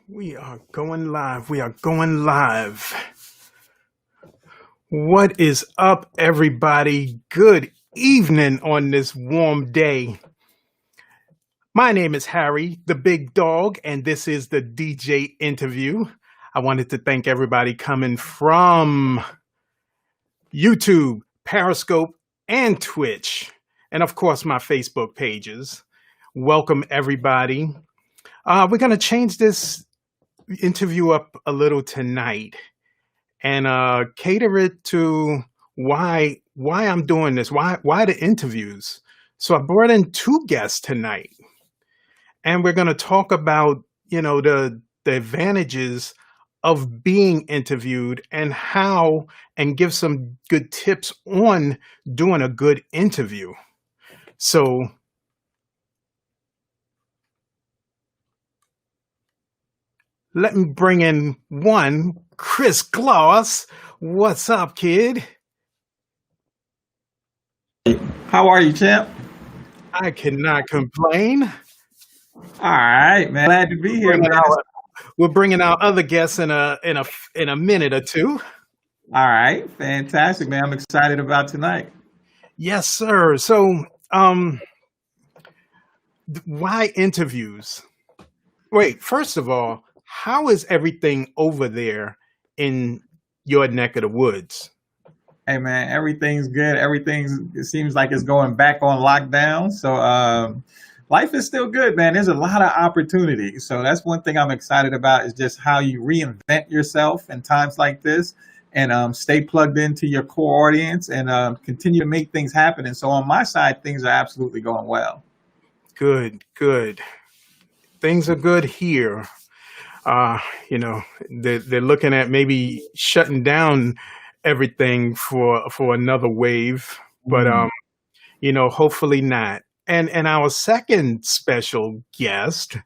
We are going live. We are going live. What is up, everybody? Good evening on this warm day. My name is Harry, the big dog, and this is the DJ interview. I wanted to thank everybody coming from YouTube, Periscope, and Twitch, and of course, my Facebook pages. Welcome, everybody. We're going to change this interview up a little tonight and cater it to why I'm doing this, why the interviews. So I brought in two guests tonight, and we're going to talk about the advantages of being interviewed and and give some good tips on doing a good interview. So let me bring in one, Chris Gloss. What's up, kid? How are you, champ? I cannot complain. All right, man. Glad to be here, man. We're bringing our other guests in a minute or two. All right, fantastic, man. I'm excited about tonight. Yes, sir. So, why interviews? Wait, first of all, how is everything over there in your neck of the woods? Hey, man, everything's good. It seems like it's going back on lockdown. So life is still good, man. There's a lot of opportunity. So that's one thing I'm excited about is just how you reinvent yourself in times like this and stay plugged into your core audience and continue to make things happen. And so on my side, things are absolutely going well. Good. Things are good here. They're looking at maybe shutting down everything for another wave, but hopefully not. And our second special guest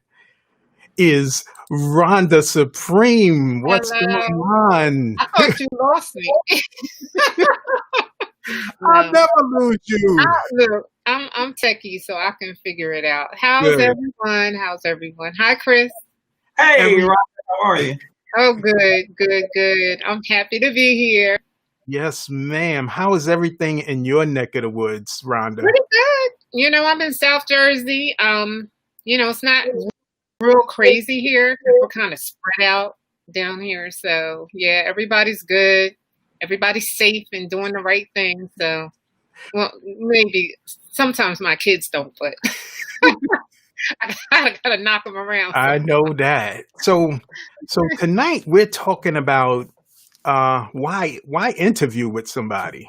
is Rhonda Supreme. What's going on? I thought you lost me. I'll never lose you. Look, I'm techie, so I can figure it out. How's everyone? Hi, Chris. Hey, Rhonda, how are you? Oh, good. I'm happy to be here. Yes, ma'am. How is everything in your neck of the woods, Rhonda? Pretty good. I'm in South Jersey. It's not real crazy here. We're kind of spread out down here. So, yeah, everybody's good. Everybody's safe and doing the right thing. So, well, maybe sometimes my kids don't, but I gotta knock them around. I know that. So tonight we're talking about why interview with somebody,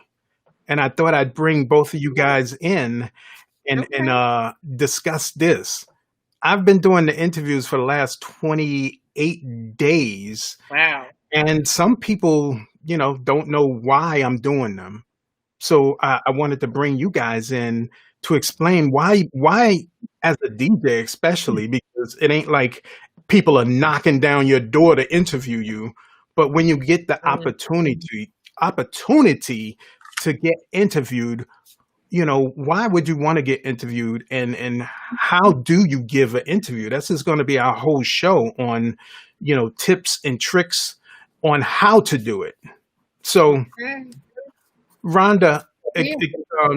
and I thought I'd bring both of you guys in and discuss this. I've been doing the interviews for the last 28 days. Wow. And some people, don't know why I'm doing them. So I wanted to bring you guys in to explain why as a DJ especially, because it ain't like people are knocking down your door to interview you, but when you get the opportunity to get interviewed, why would you want to get interviewed and how do you give an interview? This is going to be our whole show on, tips and tricks on how to do it. So, Rhonda,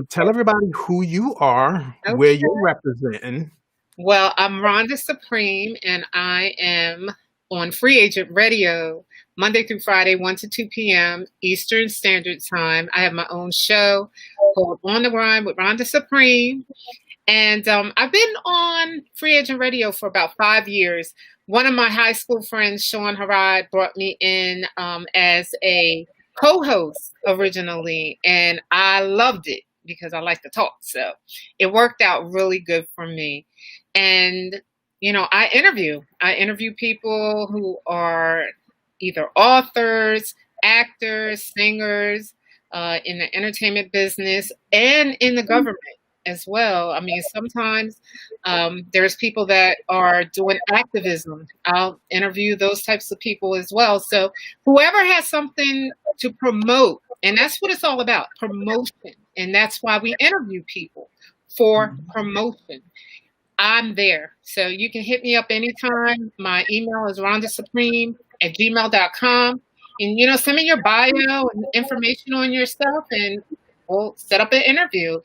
tell everybody who you are, where you're representing. Well, I'm Rhonda Supreme, and I am on Free Agent Radio Monday through Friday, 1 to 2 p.m. Eastern Standard Time. I have my own show called On the Grind with Rhonda Supreme. And I've been on Free Agent Radio for about 5 years. One of my high school friends, Sean Harad, brought me in as a co-host originally, and I loved it because I like to talk. So it worked out really good for me. And, I interview people who are either authors, actors, singers, in the entertainment business and in the government as well. I mean, sometimes there's people that are doing activism. I'll interview those types of people as well. So whoever has something to promote, and that's what it's all about, promotion. And that's why we interview people, for promotion. I'm there. So you can hit me up anytime. My email is rhondasupreme@gmail.com. And, send me your bio and information on yourself, and we'll set up an interview.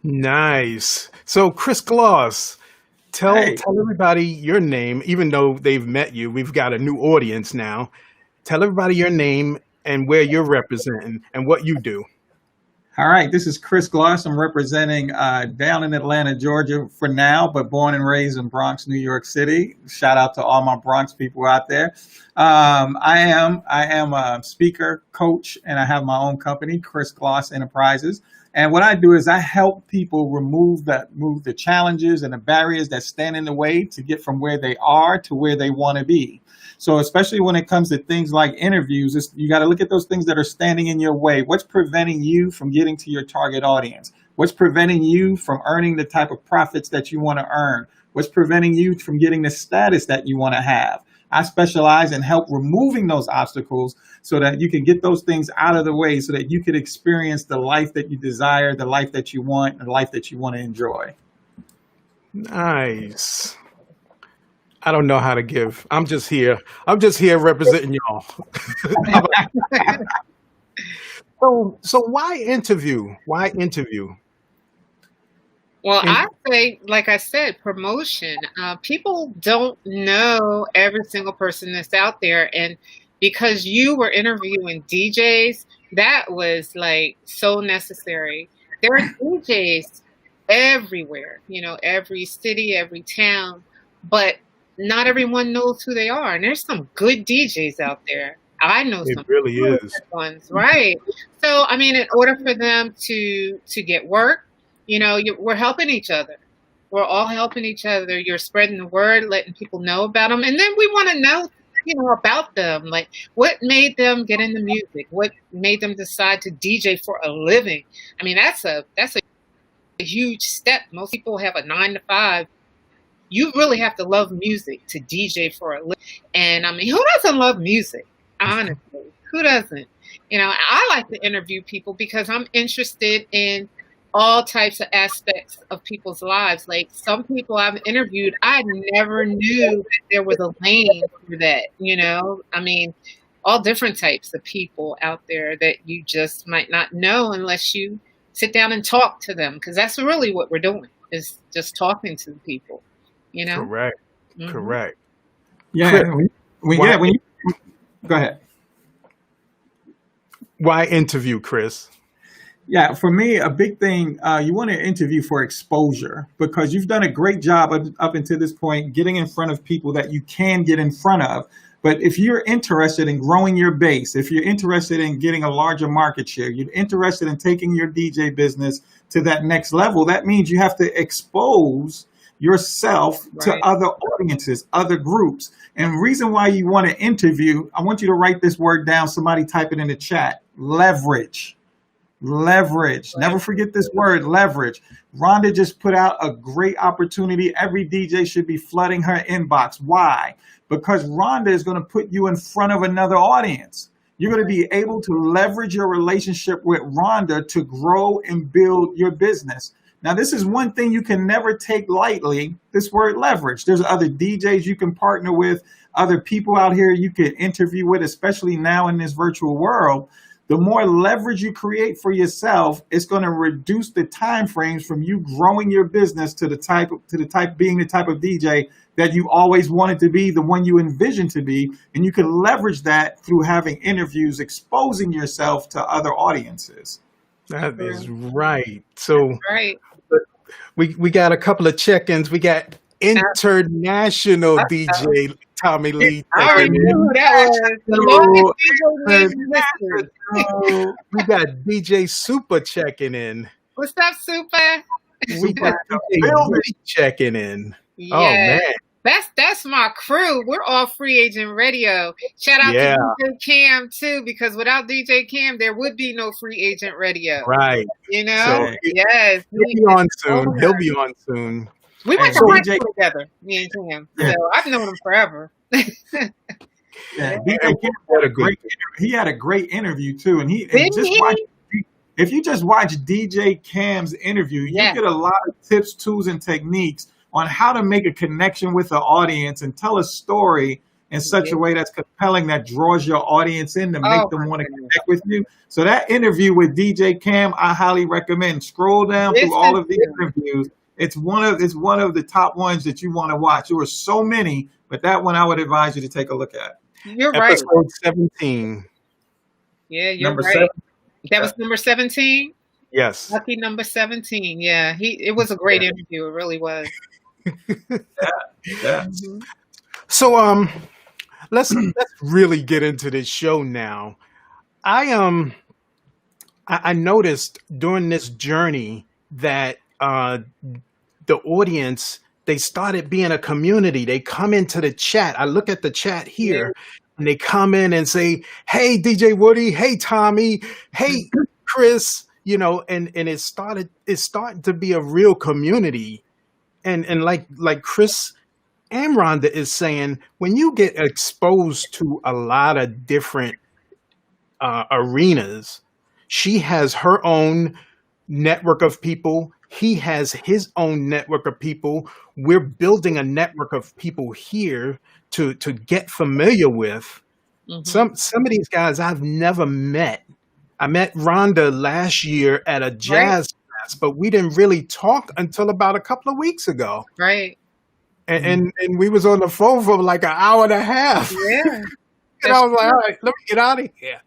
Nice. So, Chris Gloss, tell Hey. everybody your name. Even though they've met you, we've got a new audience now. Tell everybody your name and where you're representing and what you do. All right, this is Chris Gloss. I'm representing down in Atlanta, Georgia for now, but born and raised in Bronx, New York City. Shout out to all my Bronx people out there. I am a speaker, coach, and I have my own company, Chris Gloss Enterprises. And what I do is I help people move the challenges and the barriers that stand in the way to get from where they are to where they want to be. So especially when it comes to things like interviews, you got to look at those things that are standing in your way. What's preventing you from getting to your target audience? What's preventing you from earning the type of profits that you want to earn? What's preventing you from getting the status that you want to have? I specialize in help removing those obstacles so that you can get those things out of the way so that you can experience the life that you desire, the life that you want, and the life that you want to enjoy. Nice. I don't know how to give. I'm just here representing y'all. So why interview? Why interview? Well, I say, like I said, promotion. People don't know every single person that's out there. And because you were interviewing DJs, that was like so necessary. There are DJs everywhere, every city, every town, but not everyone knows who they are. And there's some good DJs out there. I know some really good is. ones, right? So, I mean, in order for them to get work, we're helping each other. We're all helping each other. You're spreading the word, letting people know about them. And then we want to know, about them. Like, what made them get into music? What made them decide to DJ for a living? I mean, that's a huge step. Most people have a 9-to-5. You really have to love music to DJ for a living. And I mean, who doesn't love music? Honestly, who doesn't? I like to interview people because I'm interested in all types of aspects of people's lives. Like some people I've interviewed, I never knew that there was a lane for that. I mean, all different types of people out there that you just might not know unless you sit down and talk to them. Because that's really what we're doing, is just talking to the people. Correct. Mm-hmm. Correct. Yeah. Go ahead. Why interview, Chris? Yeah, for me, a big thing, you want to interview for exposure because you've done a great job up until this point getting in front of people that you can get in front of. But if you're interested in growing your base, if you're interested in getting a larger market share, you're interested in taking your DJ business to that next level, that means you have to expose yourself to other audiences, other groups. And reason why you want to interview, I want you to write this word down. Somebody type it in the chat. Leverage. Leverage. Never forget this word, leverage. Rhonda just put out a great opportunity. Every DJ should be flooding her inbox. Why? Because Rhonda is going to put you in front of another audience. You're going to be able to leverage your relationship with Rhonda to grow and build your business. Now, this is one thing you can never take lightly, this word leverage. There's other DJs you can partner with, other people out here you can interview with, especially now in this virtual world. The more leverage you create for yourself, it's going to reduce the time frames from you growing your business to the type being the type of DJ that you always wanted to be, the one you envisioned to be. And you can leverage that through having interviews, exposing yourself to other audiences. That is right. So right. We got a couple of check-ins. We got international DJ Tommy Lee. I already knew who that was. The longest we got DJ Super checking in. What's up, Super? We got DJ Lee checking in. Yeah. Oh man. That's my crew. We're all Free Agent Radio. Shout out to DJ Cam too, because without DJ Cam, there would be no Free Agent Radio. Right. So, yes. He'll be on soon. He'll be on soon. We went to high school together, me and Cam. So I've known him forever. Yeah, he had a great interview too, and if you just watch DJ Cam's interview, you Yeah. get a lot of tips, tools, and techniques on how to make a connection with the audience and tell a story in such a way that's compelling, that draws your audience in to make Oh them my want to goodness. connect with you. So that interview with DJ Cam, I highly recommend. Scroll down through all Listen of these to interviews. It's one of the top ones that you want to watch. There were so many, but that one I would advise you to take a look at. You're right. Episode 17. Yeah, you're Number right. 7. That was number 17. Yes. Lucky number 17. Yeah, it was a great interview. It really was. Yeah. Mhm. So let's really get into this show now. I noticed during this journey that the audience, they started being a community. They come into the chat. I look at the chat Yeah. here and they come in and say, "Hey DJ Woody, hey Tommy, hey Chris," and it's starting to be a real community. And like Chris and Rhonda is saying, when you get exposed to a lot of different arenas, she has her own network of people. He has his own network of people. We're building a network of people here to get familiar with. Mhm. Some of these guys I've never met. I met Rhonda last year at a Right. jazz class, but we didn't really talk until about a couple of weeks ago. Right. And we was on the phone for like an hour and a half. Yeah. And I That's was like, true. all right, let me get out of here.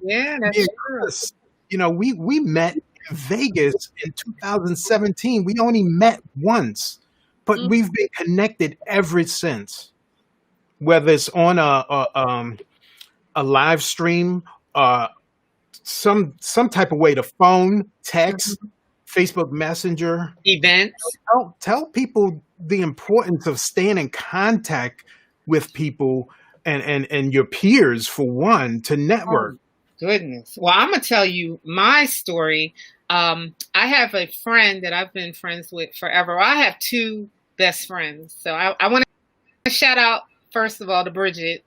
Yeah, that's Me and true. Chris, we met in Vegas in 2017. We only met once, but Mm. we've been connected ever since. Whether it's on a live stream, some type of way, to phone, text, Mhm. Facebook Messenger. Events. Tell people the importance of staying in contact with people and your peers, for one, to network. Oh, goodness. Well, I'm going to tell you my story. I have a friend that I've been friends with forever. I have two best friends. So I want to shout out, first of all, to Bridget.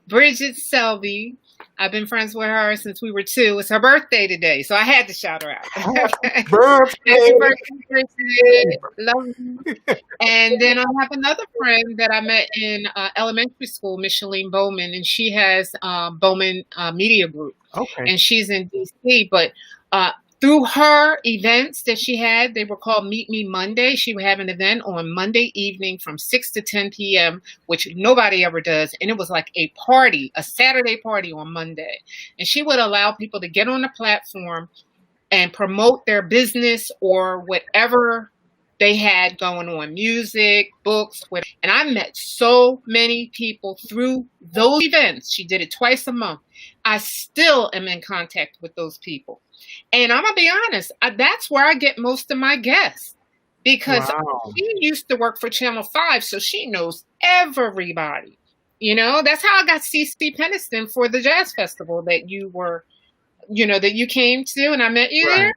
Bridget Selby. I've been friends with her since we were 2. It's her birthday today, so I had to shout her out. Happy Happy birthday! birthday, Bridget. Love you. And then I have another friend that I met in elementary school, Micheline Bowman, and she has Bowman Media Group, Okay. and she's in DC. But through her events that she had, they were called Meet Me Monday. She would have an event on Monday evening from 6 to 10 p.m., which nobody ever does. And it was like a party, a Saturday party on Monday. And she would allow people to get on the platform and promote their business or whatever they had going on, music, books, whatever. And I met so many people through those events. She did it twice a month. I still am in contact with those people. And I'm going to be honest, that's where I get most of my guests, because Wow. she used to work for Channel 5, so she knows everybody. That's how I got CC Peniston for the Jazz Festival that you were, that you came to, and I met you Right. there.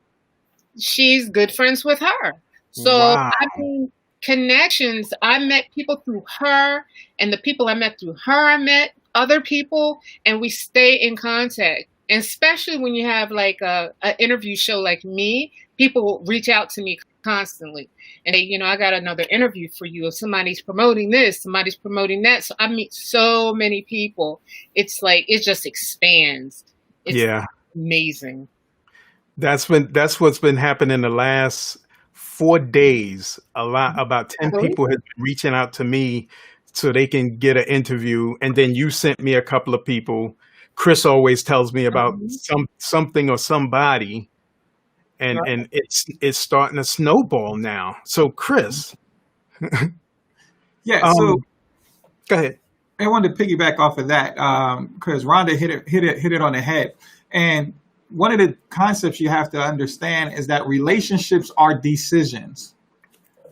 She's good friends with her. So Wow. I mean, connections. I met people through her, and the people I met through her, I met other people, and we stay in contact. And especially when you have like an interview show like me, people reach out to me constantly and they, I got another interview for you. If somebody's promoting this, somebody's promoting that. So I meet so many people. It's like, it just expands. It's Yeah. amazing. That's what's been happening the last 4 days. About 10 Really? people have been reaching out to me so they can get an interview. And then you sent me a couple of people. Chris always tells me about something or somebody, and it's starting to snowball now. So Chris, Yeah. So go ahead. I wanted to piggyback off of that because Rhonda hit it on the head. And one of the concepts you have to understand is that relationships are decisions.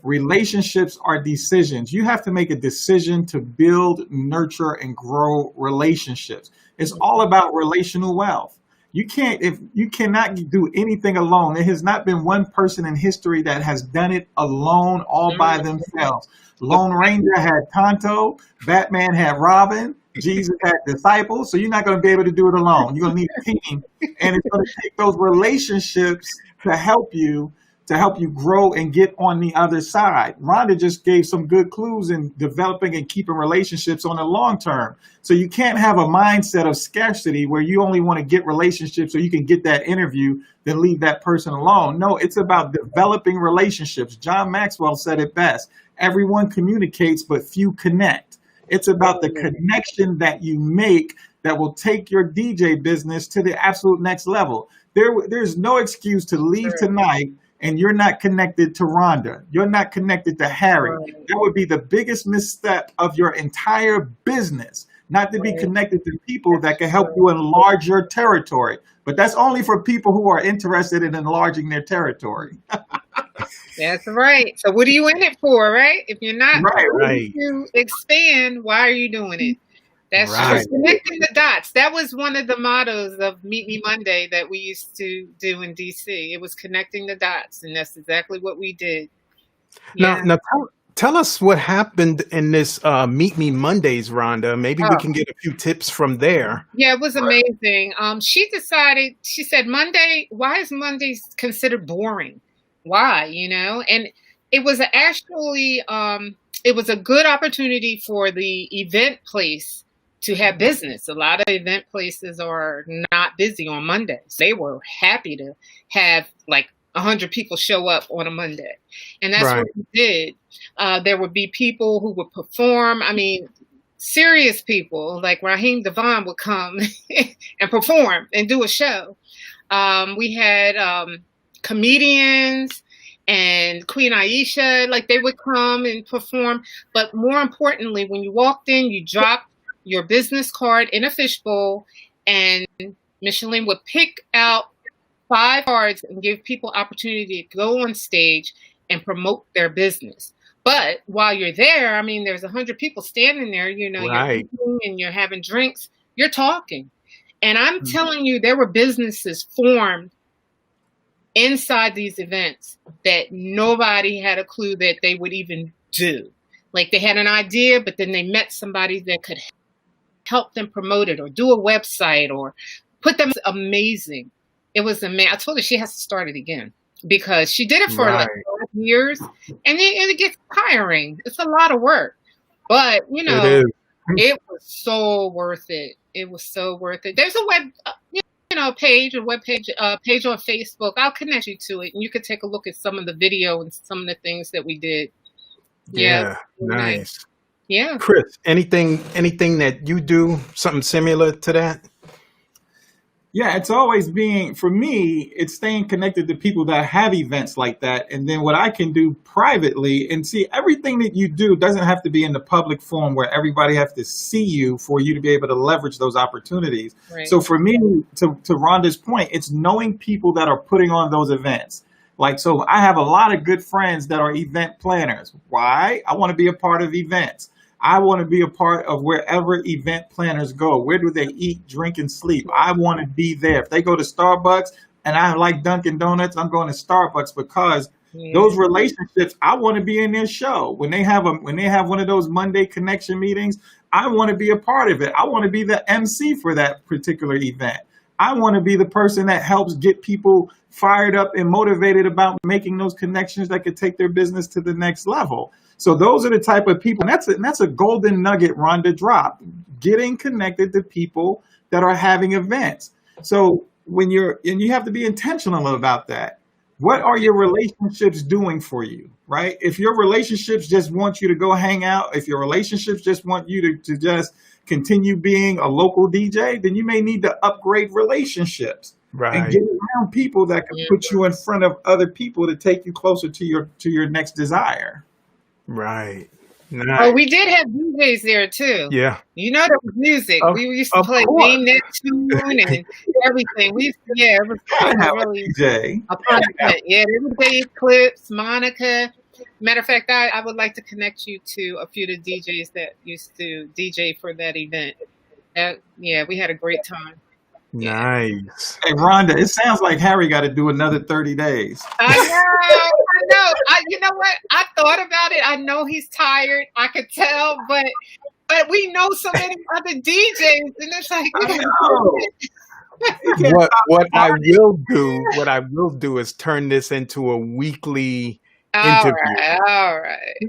Relationships are decisions. You have to make a decision to build, nurture, and grow relationships. It's all about relational wealth. You cannot do anything alone. There has not been one person in history that has done it alone, all by themselves. Lone Ranger had Tonto, Batman had Robin, Jesus had disciples, so you're not going to be able to do it alone. You're going to need a team, and it's going to take those relationships to help you grow and get on the other side. Rhonda just gave some good clues in developing and keeping relationships on the long term. So you can't have a mindset of scarcity where you only want to get relationships so you can get that interview, then leave that person alone. No, it's about developing relationships. John Maxwell said it best. Everyone communicates, but few connect. It's about the connection that you make that will take your DJ business to the absolute next level. There's no excuse to leave tonight and you're not connected to Rhonda. You're not connected to Harry. That would be the biggest misstep of your entire business, not to be connected to people that can help you enlarge your territory. But that's only for people who are interested in enlarging their territory. That's right. So what are you in it for, right? If you're not Right. to expand, why are you doing it? That's just connecting the dots. That was one of the mottos of Meet Me Monday that we used to do in DC. It was connecting the dots, and that's exactly what we did. Yeah. Now tell us what happened in this Meet Me Mondays, Rhonda. Maybe we can get a few tips from there. Yeah, it was amazing. She said, why is Mondays considered boring? Why, And it was actually, it was a good opportunity for the event place to have business. A lot of event places are not busy on Mondays. They were happy to have like 100 people show up on a Monday. And that's what we did. There would be people who would perform. I mean, serious people like Raheem Devon would come and perform and do a show. We had comedians and Queen Aisha, like they would come and perform. But more importantly, when you walked in, you dropped your business card in a fishbowl, and Michelin would pick out 5 cards and give people opportunity to go on stage and promote their business. But while you're there, I mean, there's 100 people standing there, you're eating and you're having drinks, you're talking. And I'm telling you, there were businesses formed inside these events that nobody had a clue that they would even do. Like they had an idea, but then they met somebody that could help them promote it or do a website or put them. Amazing. It was amazing. I told her she has to start it again because she did it for like 5 years and it gets tiring. It's a lot of work, but it was so worth it. It was so worth it. There's a page on Facebook. I'll connect you to it and you could take a look at some of the video and some of the things that we did. Yeah. Nice. Yeah. Chris, anything that you do, something similar to that? Yeah, it's always for me, it's staying connected to people that have events like that. And then what I can do privately, and see, everything that you do doesn't have to be in the public forum where everybody has to see you for you to be able to leverage those opportunities. Right. So for me, to Rhonda's point, it's knowing people that are putting on those events. Like, so I have a lot of good friends that are event planners. Why? I want to be a part of events. I want to be a part of wherever event planners go. Where do they eat, drink, and sleep? I want to be there. If they go to Starbucks and I like Dunkin' Donuts, I'm going to Starbucks because those relationships, I want to be in their show. When they have one of those Monday connection meetings, I want to be a part of it. I want to be the MC for that particular event. I want to be the person that helps get people fired up and motivated about making those connections that could take their business to the next level. So those are the type of people, and that's a golden nugget Rhonda dropped, getting connected to people that are having events. So you have to be intentional about that. What are your relationships doing for you, right? If your relationships just want you to go hang out, if your relationships just want you to just continue being a local DJ, then you may need to upgrade relationships. Right. And get around people that can put you in front of other people to take you closer to your next desire. Right. Nice. Oh, we did have DJs there too. Yeah. There was music. We used to play Name That Tune and everything. We used to, it was really DJ. A fun event. Yeah, there was Dave Clips, Monica. Matter of fact, I would like to connect you to a few of the DJs that used to DJ for that event. We had a great time. Nice. Hey, Rhonda, it sounds like Harry got to do another 30 days. I know. You know what? I thought about it. I know he's tired. I could tell, but But we know so many other DJs, and it's like, I know. You can't What stop what I partying. will do is turn this into a weekly all interview. right, all right.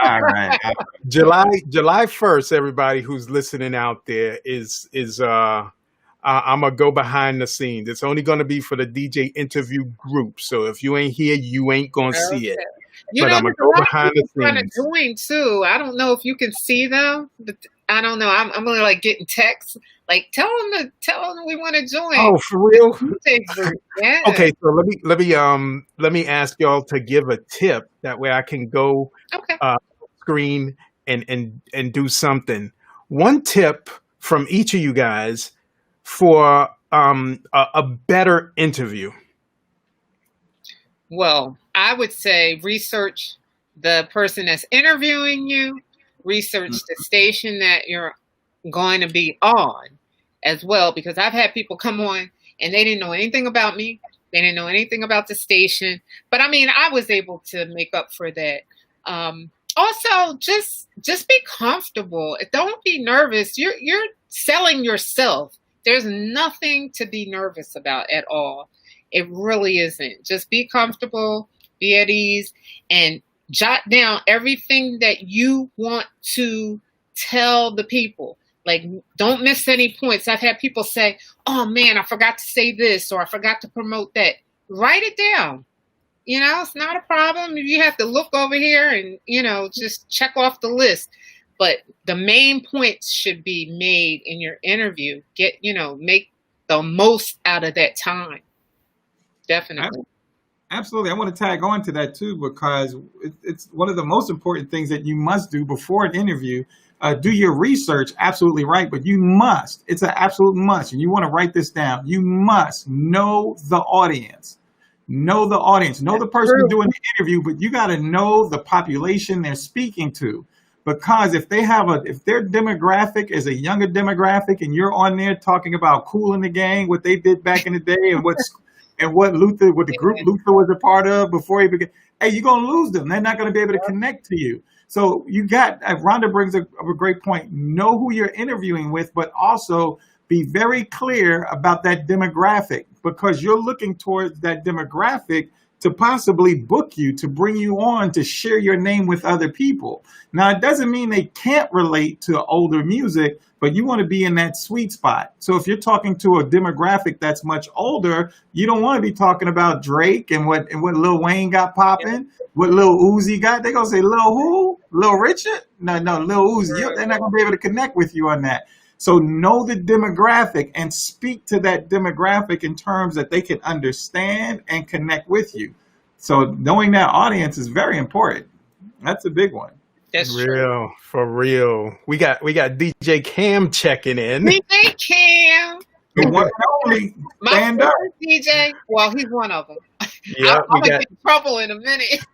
All right. July 1st, everybody who's listening out there I'm gonna go behind the scenes. It's only gonna be for the DJ interview group. So if you ain't here, you ain't gonna see it. Okay. You But know, I'm gonna there's a go lot of behind the people trying to scenes. join too. I don't know if you can see them, but I don't know. I'm gonna like getting texts like tell them we want to join Oh, for real? DJ group. Yeah. Okay, so let me ask y'all to give a tip. That way I can go Okay. screen and do something. One tip from each of you guys for a better interview. Well, I would say research the person that's interviewing you, research the station that you're going to be on as well, because I've had people come on and they didn't know anything about me. They didn't know anything about the station. But I mean, I was able to make up for that. Also, just be comfortable. Don't be nervous. You're selling yourself. There's nothing to be nervous about at all. It really isn't. Just be comfortable, be at ease, and jot down everything that you want to tell the people. Like, don't miss any points. I've had people say, oh man, I forgot to say this or I forgot to promote that. Write it down. You know, it's not a problem. You have to look over here and, you know, just check off the list. But the main points should be made in your interview. Make the most out of that time. Definitely. Absolutely. I want to tag on to that too, because it's one of the most important things that you must do before an interview. Do your research, absolutely right, but you must. It's an absolute must. And you want to write this down. You must know the audience. Know the audience. Know the person doing the interview, but you got to know the population they're speaking to. Because if their demographic is a younger demographic and you're on there talking about Kool and the Gang, what they did back in the day and what the group Luther was a part of before he began, hey, you're going to lose them. They're not going to be able to connect to you. So Rhonda brings a great point. Know who you're interviewing with, but also be very clear about that demographic, because you're looking towards that demographic to possibly book you, to bring you on, to share your name with other people. Now, it doesn't mean they can't relate to older music, but you want to be in that sweet spot. So if you're talking to a demographic that's much older, you don't want to be talking about Drake and what Lil Wayne got popping, what Lil Uzi got. They're going to say, Lil who? Lil Richard? No, Lil Uzi. They're not going to be able to connect with you on that. So know the demographic and speak to that demographic in terms that they can understand and connect with you. So knowing that audience is very important. That's a big one. That's real, for real. We got DJ Cam checking in. DJ Cam. The one and only. Stand up. DJ. Well, he's one of them. Yeah, I'll get in trouble in a minute.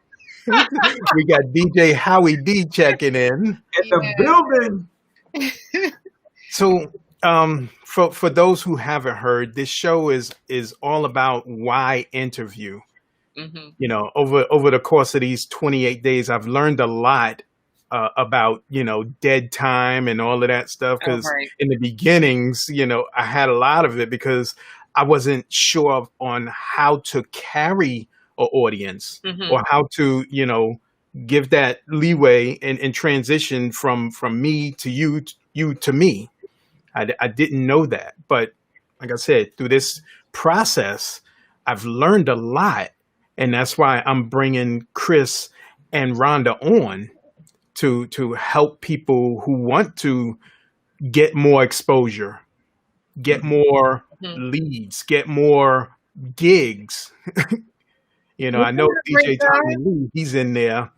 We got DJ Howie D checking in. In the building. So, for those who haven't heard, this show is all about why interview. Mm-hmm. You know, over the course of these 28 days, I've learned a lot about, dead time and all of that stuff. Because in the beginnings, I had a lot of it because I wasn't sure on how to carry an audience or how to, give that leeway and transition from me to you to me. I didn't know that. But like I said, through this process, I've learned a lot. And that's why I'm bringing Chris and Rhonda on to help people who want to get more exposure, get more leads, get more gigs. I know DJ Tommy Lee, he's in there.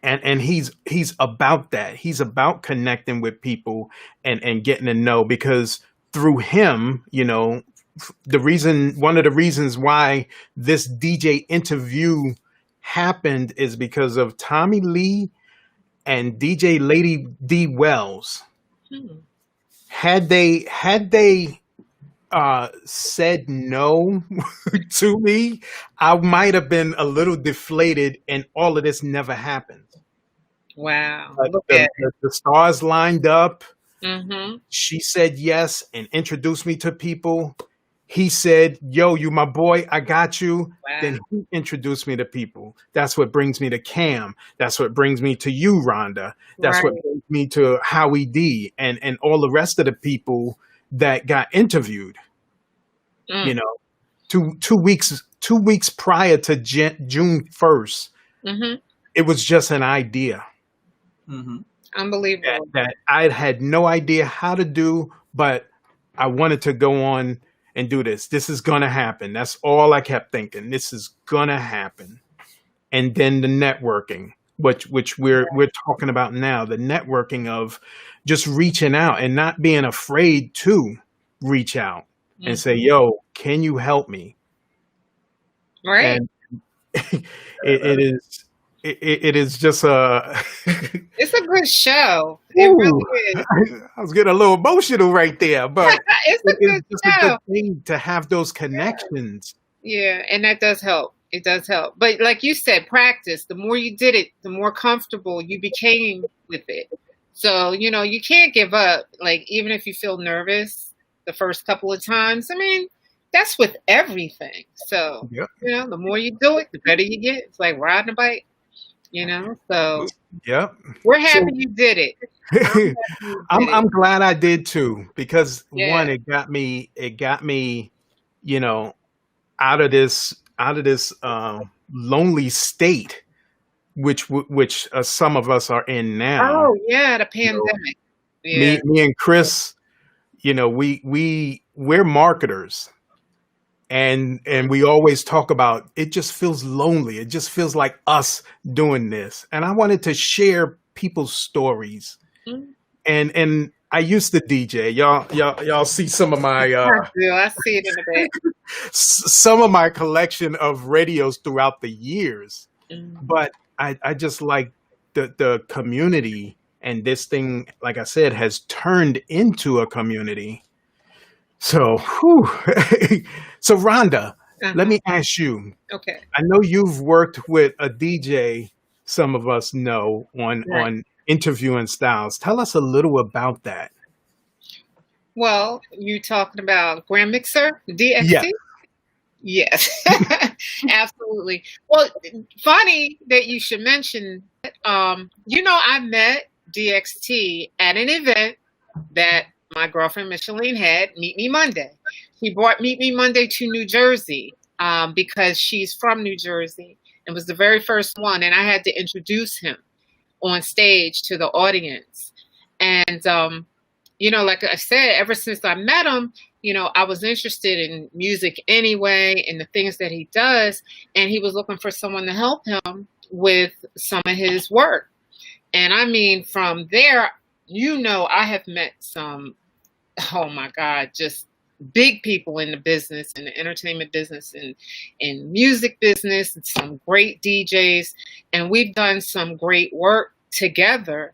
And he's about that. He's about connecting with people and getting to know, because through him, one of the reasons why this DJ interview happened is because of Tommy Lee and DJ Lady D Wells. Had they said no to me, I might have been a little deflated and all of this never happened. Wow. But Look at the stars lined up. it. Mm-hmm. She said yes and introduced me to people. He said, "Yo, you my boy, I got you." Wow. Then he introduced me to people. That's what brings me to Cam. That's what brings me to you, Rhonda. That's Right. what brings me to Howie D and all the rest of the people that got interviewed. You Mm. know, two weeks prior to June 1st, Mm-hmm. it was just an idea Mm-hmm. Unbelievable. that I had no idea how to do, but I wanted to go on and do this. This is gonna happen. That's all I kept thinking. This is gonna happen. And then the networking, which we're talking about now, the networking of just reaching out and not being afraid to reach out and Mm. say, "Yo, can you help me?" Right. And it is just a It's a good show. It Ooh, really is. I was getting a little emotional right there, but It's it a is good just a show. good thing to have those connections. Yeah, and that does help. It does help. But like you said, practice. The more you did it, the more comfortable you became with it. So, you can't give up. Like, even if you feel nervous the first couple of times, I mean, that's with everything. So, Yep. the more you do it, the better you get. It's like riding a bike, So Yep. we're So happy you did it. I'm happy you did I'm it. glad I did too, because Yeah. one, it got me, you know, out of this lonely state, which some of us are in now. Oh, yeah, the You know, pandemic. Yeah. me and Chris, we're marketers. And we always talk about, it just feels lonely. It just feels like us doing this. And I wanted to share people's stories. Mhm. And I used to DJ. Y'all see some of my I do. I see it in the back. some of my collection of radios throughout the years. Mhm. But I just like the community, and this thing, like I said, has turned into a community. So, so Rhonda, let Uh-huh. me ask you. Okay. I know you've worked with a DJ. Some of us know on Right. interviewing styles. Tell us a little about that. Well, you talking about Grand Mixer, Yeah, DXT? Yes, absolutely. Well, funny that you should mention that. I met DXT at an event that my girlfriend Micheline had, Meet Me Monday. She brought Meet Me Monday to New Jersey because she's from New Jersey. It was the very first one, and I had to introduce him on stage to the audience. And like I said, ever since I met him, I was interested in music anyway and the things that he does. And he was looking for someone to help him with some of his work. And I mean, from there, I have met some, oh my God, just big people in the business, in the entertainment business, and in music business, and some great DJs. And we've done some great work together.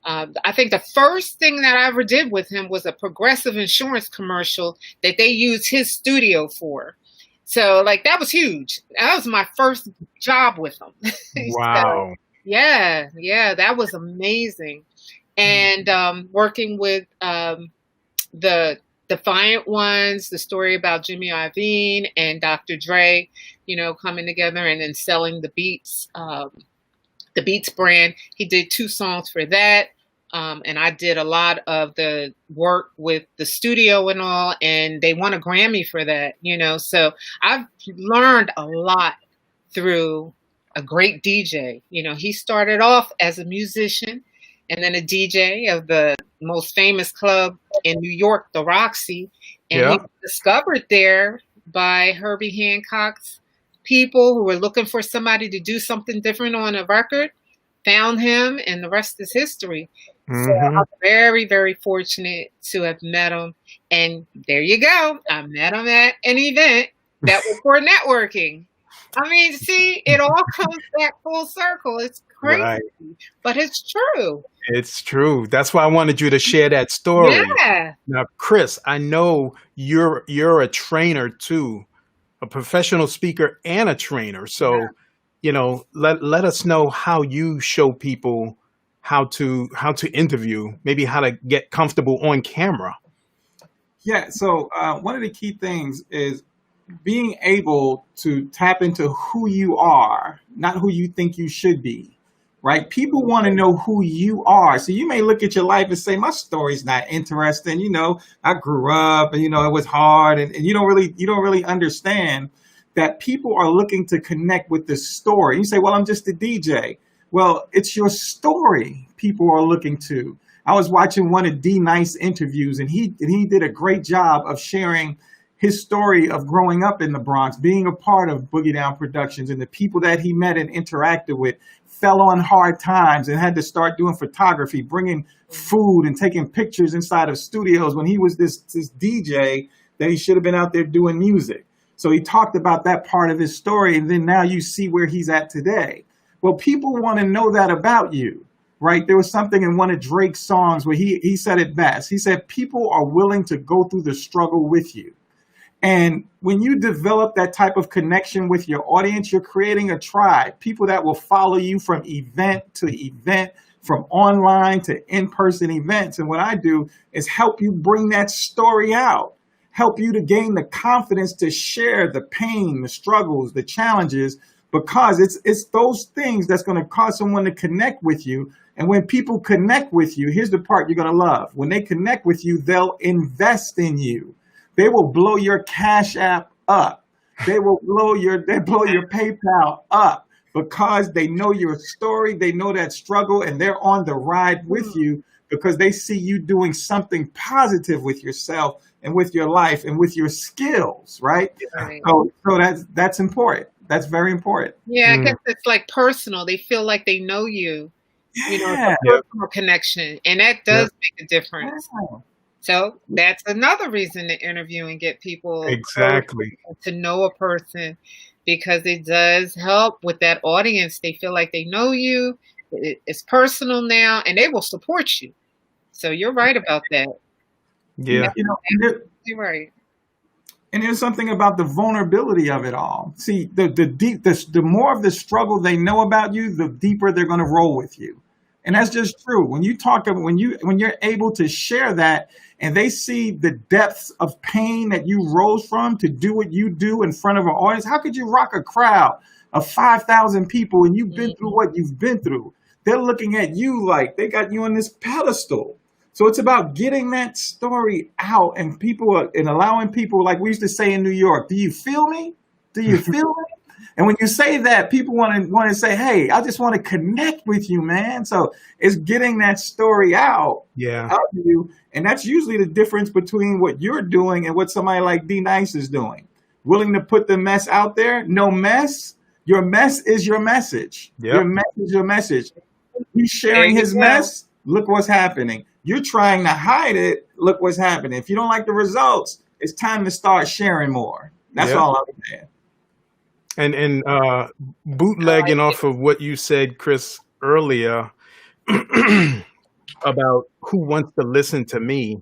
I think the first thing that I ever did with him was a Progressive insurance commercial that they used his studio for. So, like, that was huge. That was my first job with him. So, wow. yeah, that was amazing. And working with the Defiant Ones, the story about Jimmy Iovine and Dr. Dre, coming together and then selling the Beats brand. He did 2 songs for that. And I did a lot of the work with the studio and all, and they won a Grammy for that, So I've learned a lot through a great DJ. He started off as a musician and then a DJ of the most famous club in New York, the Roxy. And he Yeah. was discovered there by Herbie Hancock's people who were looking for somebody to do something different on a record, found him, and the rest is history. So Hmm. I'm very, very fortunate to have met him. And there you go. I met him at an event that was for networking. I mean, see, it all comes back full circle. It's crazy, Right. but it's true. It's true. That's why I wanted you to share that story. Yeah. Now, Chris, I know you're a trainer too, a professional speaker and a trainer. So, let us know how you show people how to interview, maybe how to get comfortable on camera. Yeah. So one of the key things is being able to tap into who you are, not who you think you should be, right? People want to know who you are. So you may look at your life and say, my story's not interesting. I grew up and, it was hard, and you don't really understand that people are looking to connect with the story. You say, well, I'm just a DJ. Well, it's your story people are looking to. I was watching one of D Nice interviews, and he did a great job of sharing his story of growing up in the Bronx, being a part of Boogie Down Productions, and the people that he met and interacted with fell on hard times and had to start doing photography, bringing food and taking pictures inside of studios when he was this DJ that he should have been out there doing music. So he talked about that part of his story, and then now you see where he's at today. Well, people want to know that about you, right? There was something in one of Drake's songs where he said it best. He said, people are willing to go through the struggle with you. And when you develop that type of connection with your audience, you're creating a tribe, people that will follow you from event to event, from online to in-person events. And what I do is help you bring that story out, help you to gain the confidence to share the pain, the struggles, the challenges, because it's those things that's going to cause someone to connect with you. And when people connect with you, here's the part you're going to love. When they connect with you, they'll invest in you. They will blow your Cash App up. They will blow your PayPal up because they know your story. They know that struggle, and they're on the ride with you because they see you doing something positive with yourself and with your life and with your skills, right? Right. So that's important. That's very important. Yeah, I guess it's like personal. They feel like they know you. It's Yeah. a personal connection, and that does make a difference. Yeah. So that's another reason to interview and get people Exactly. to know a person, because it does help with that audience. They feel like they know you. It's personal now, and they will support you. So you're right about that. Yeah. You're right. And there's something about the vulnerability of it all. See, the more of the struggle they know about you, the deeper they're going to roll with you. And that's just true. When you're able to share that, and they see the depths of pain that you rose from to do what you do in front of an audience, how could you rock a crowd of 5,000 people and you've been through what you've been through? They're looking at you like they got you on this pedestal. So it's about getting that story out, and allowing people, like we used to say in New York, do you feel me? Do you feel me? And when you say that, people want to say, hey, I just want to connect with you, man. So it's getting that story out of you. And that's usually the difference between what you're doing and what somebody like D Nice is doing. Willing to put the mess out there. No mess. Your mess is your message. Yep. Your mess is your message. He's sharing his mess. Look what's happening. You're trying to hide it. Look what's happening. If you don't like the results, it's time to start sharing more. That's all I'm saying. And bootlegging off of what you said, Chris, earlier about who wants to listen to me,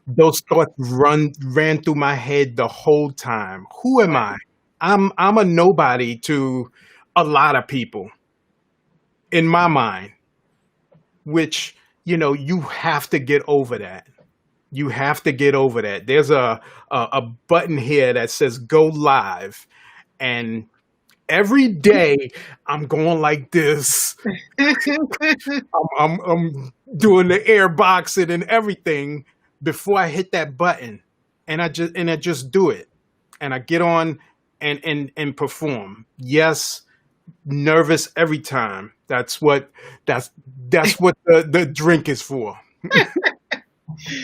those thoughts ran through my head the whole time. Who am I? I'm a nobody to a lot of people in my mind, which, you have to get over that. You have to get over that. There's a button here that says go live. And every day I'm going like this. I'm doing the air boxing and everything before I hit that button. And I just do it. And I get on and perform. Yes, nervous every time. That's what the drink is for.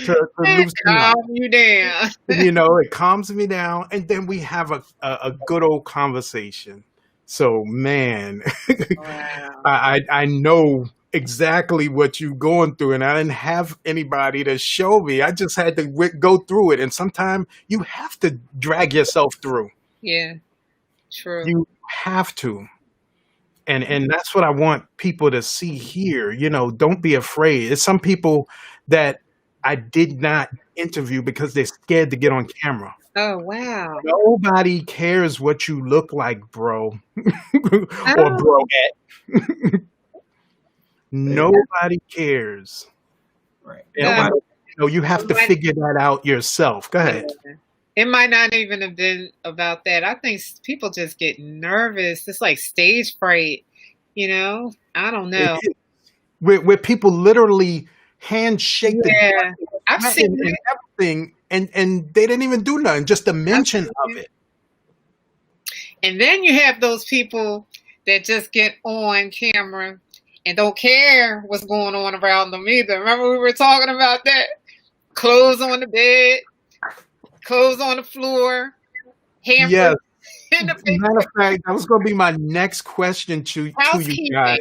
to calm you down. It calms me down, and then we have a good old conversation. So, man, Wow. I know exactly what you're going through, and I didn't have anybody to show me. I just had to go through it, and sometimes you have to drag yourself through. Yeah, true. You have to. And that's what I want people to see here. Don't be afraid. It's some people that I did not interview because they're scared to get on camera. Oh, wow. Nobody cares what you look like, bro. Or broette. Nobody cares. Right. Yeah. Nobody. You have to figure that out yourself. Go ahead. It might not even have been about that. I think people just get nervous. It's like stage fright, I don't know. Where people literally handshake Yeah, I've the seen and everything, and they didn't even do nothing. Just the mention of it. And then you have those people that just get on camera and don't care what's going on around them either. Remember we were talking about that? Clothes on the bed, clothes on the floor, hampers Yes. in the Matter of fact, that was going to be my next question to you guys.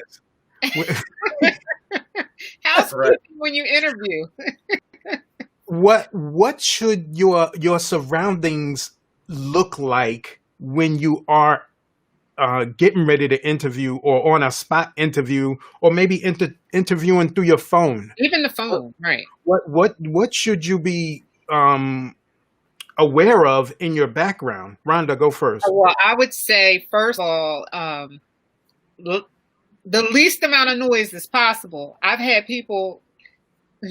Housekeeping when you interview. What should your surroundings look like when you are getting ready to interview, or on a spot interview, or maybe interviewing through your phone? Even the phone, right? What should you be aware of in your background? Rhonda, go first. Well, I would say first of all, the least amount of noise as possible. I've had people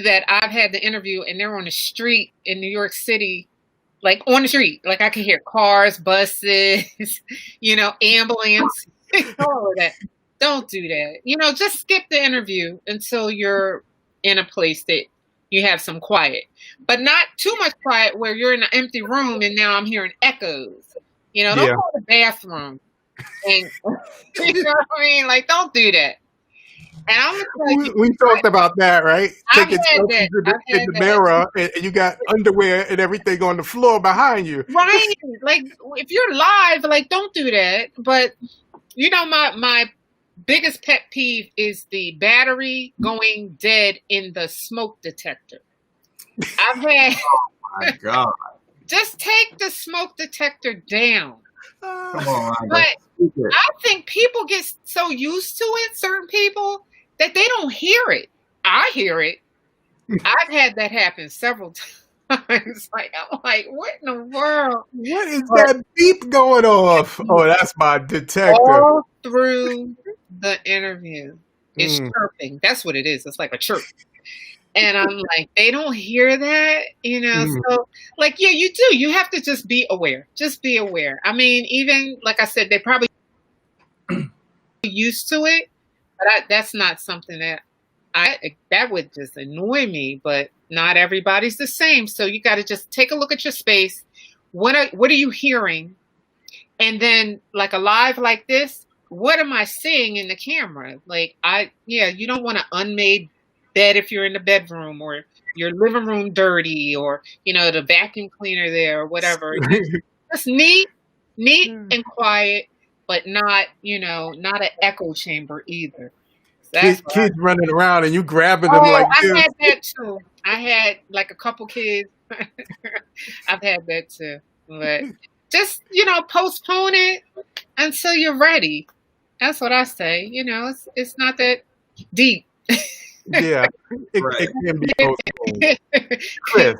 that I've had to interview, and they're on the street in New York City. Like on the street, like I could hear cars, buses, ambulance, all of that. Don't do that. Just skip the interview until you're in a place that you have some quiet, but not too much quiet where you're in an empty room and now I'm hearing echoes. Don't go to the bathroom. And, you know what I mean? Like, don't do that. And I'm gonna tell you, we talked about that, right? Taking selfies in the mirror, and you got underwear and everything on the floor behind you. Right. Like, if you're live, like, don't do that. But, my biggest pet peeve is the battery going dead in the smoke detector. I've had... Oh, my God. Just take the smoke detector down. Come on, but I think people get so used to it, certain people, that they don't hear it. I hear it. I've had that happen several times. I'm like, what in the world? What is that beep going off? Oh, that's my detector. All through the interview. It's chirping. That's what it is. It's like a chirp. And I'm like, they don't hear that, So, like, yeah, you do. You have to just be aware. Just be aware. I mean, even, like I said, they probably used to it, but that's not something that would just annoy me. But not everybody's the same. So you got to just take a look at your space. What are you hearing? And then, like a live like this, what am I seeing in the camera? Like, you don't want an unmade bed if you're in the bedroom, or your living room dirty, or the vacuum cleaner there, or whatever. Just neat and quiet, but not not an echo chamber either. So kids running around and you grabbing them like this. I had that too. I had like a couple kids. I've had that too. But just postpone it until you're ready. That's what I say. It's not that deep. Yeah, it can be postponed. Chris.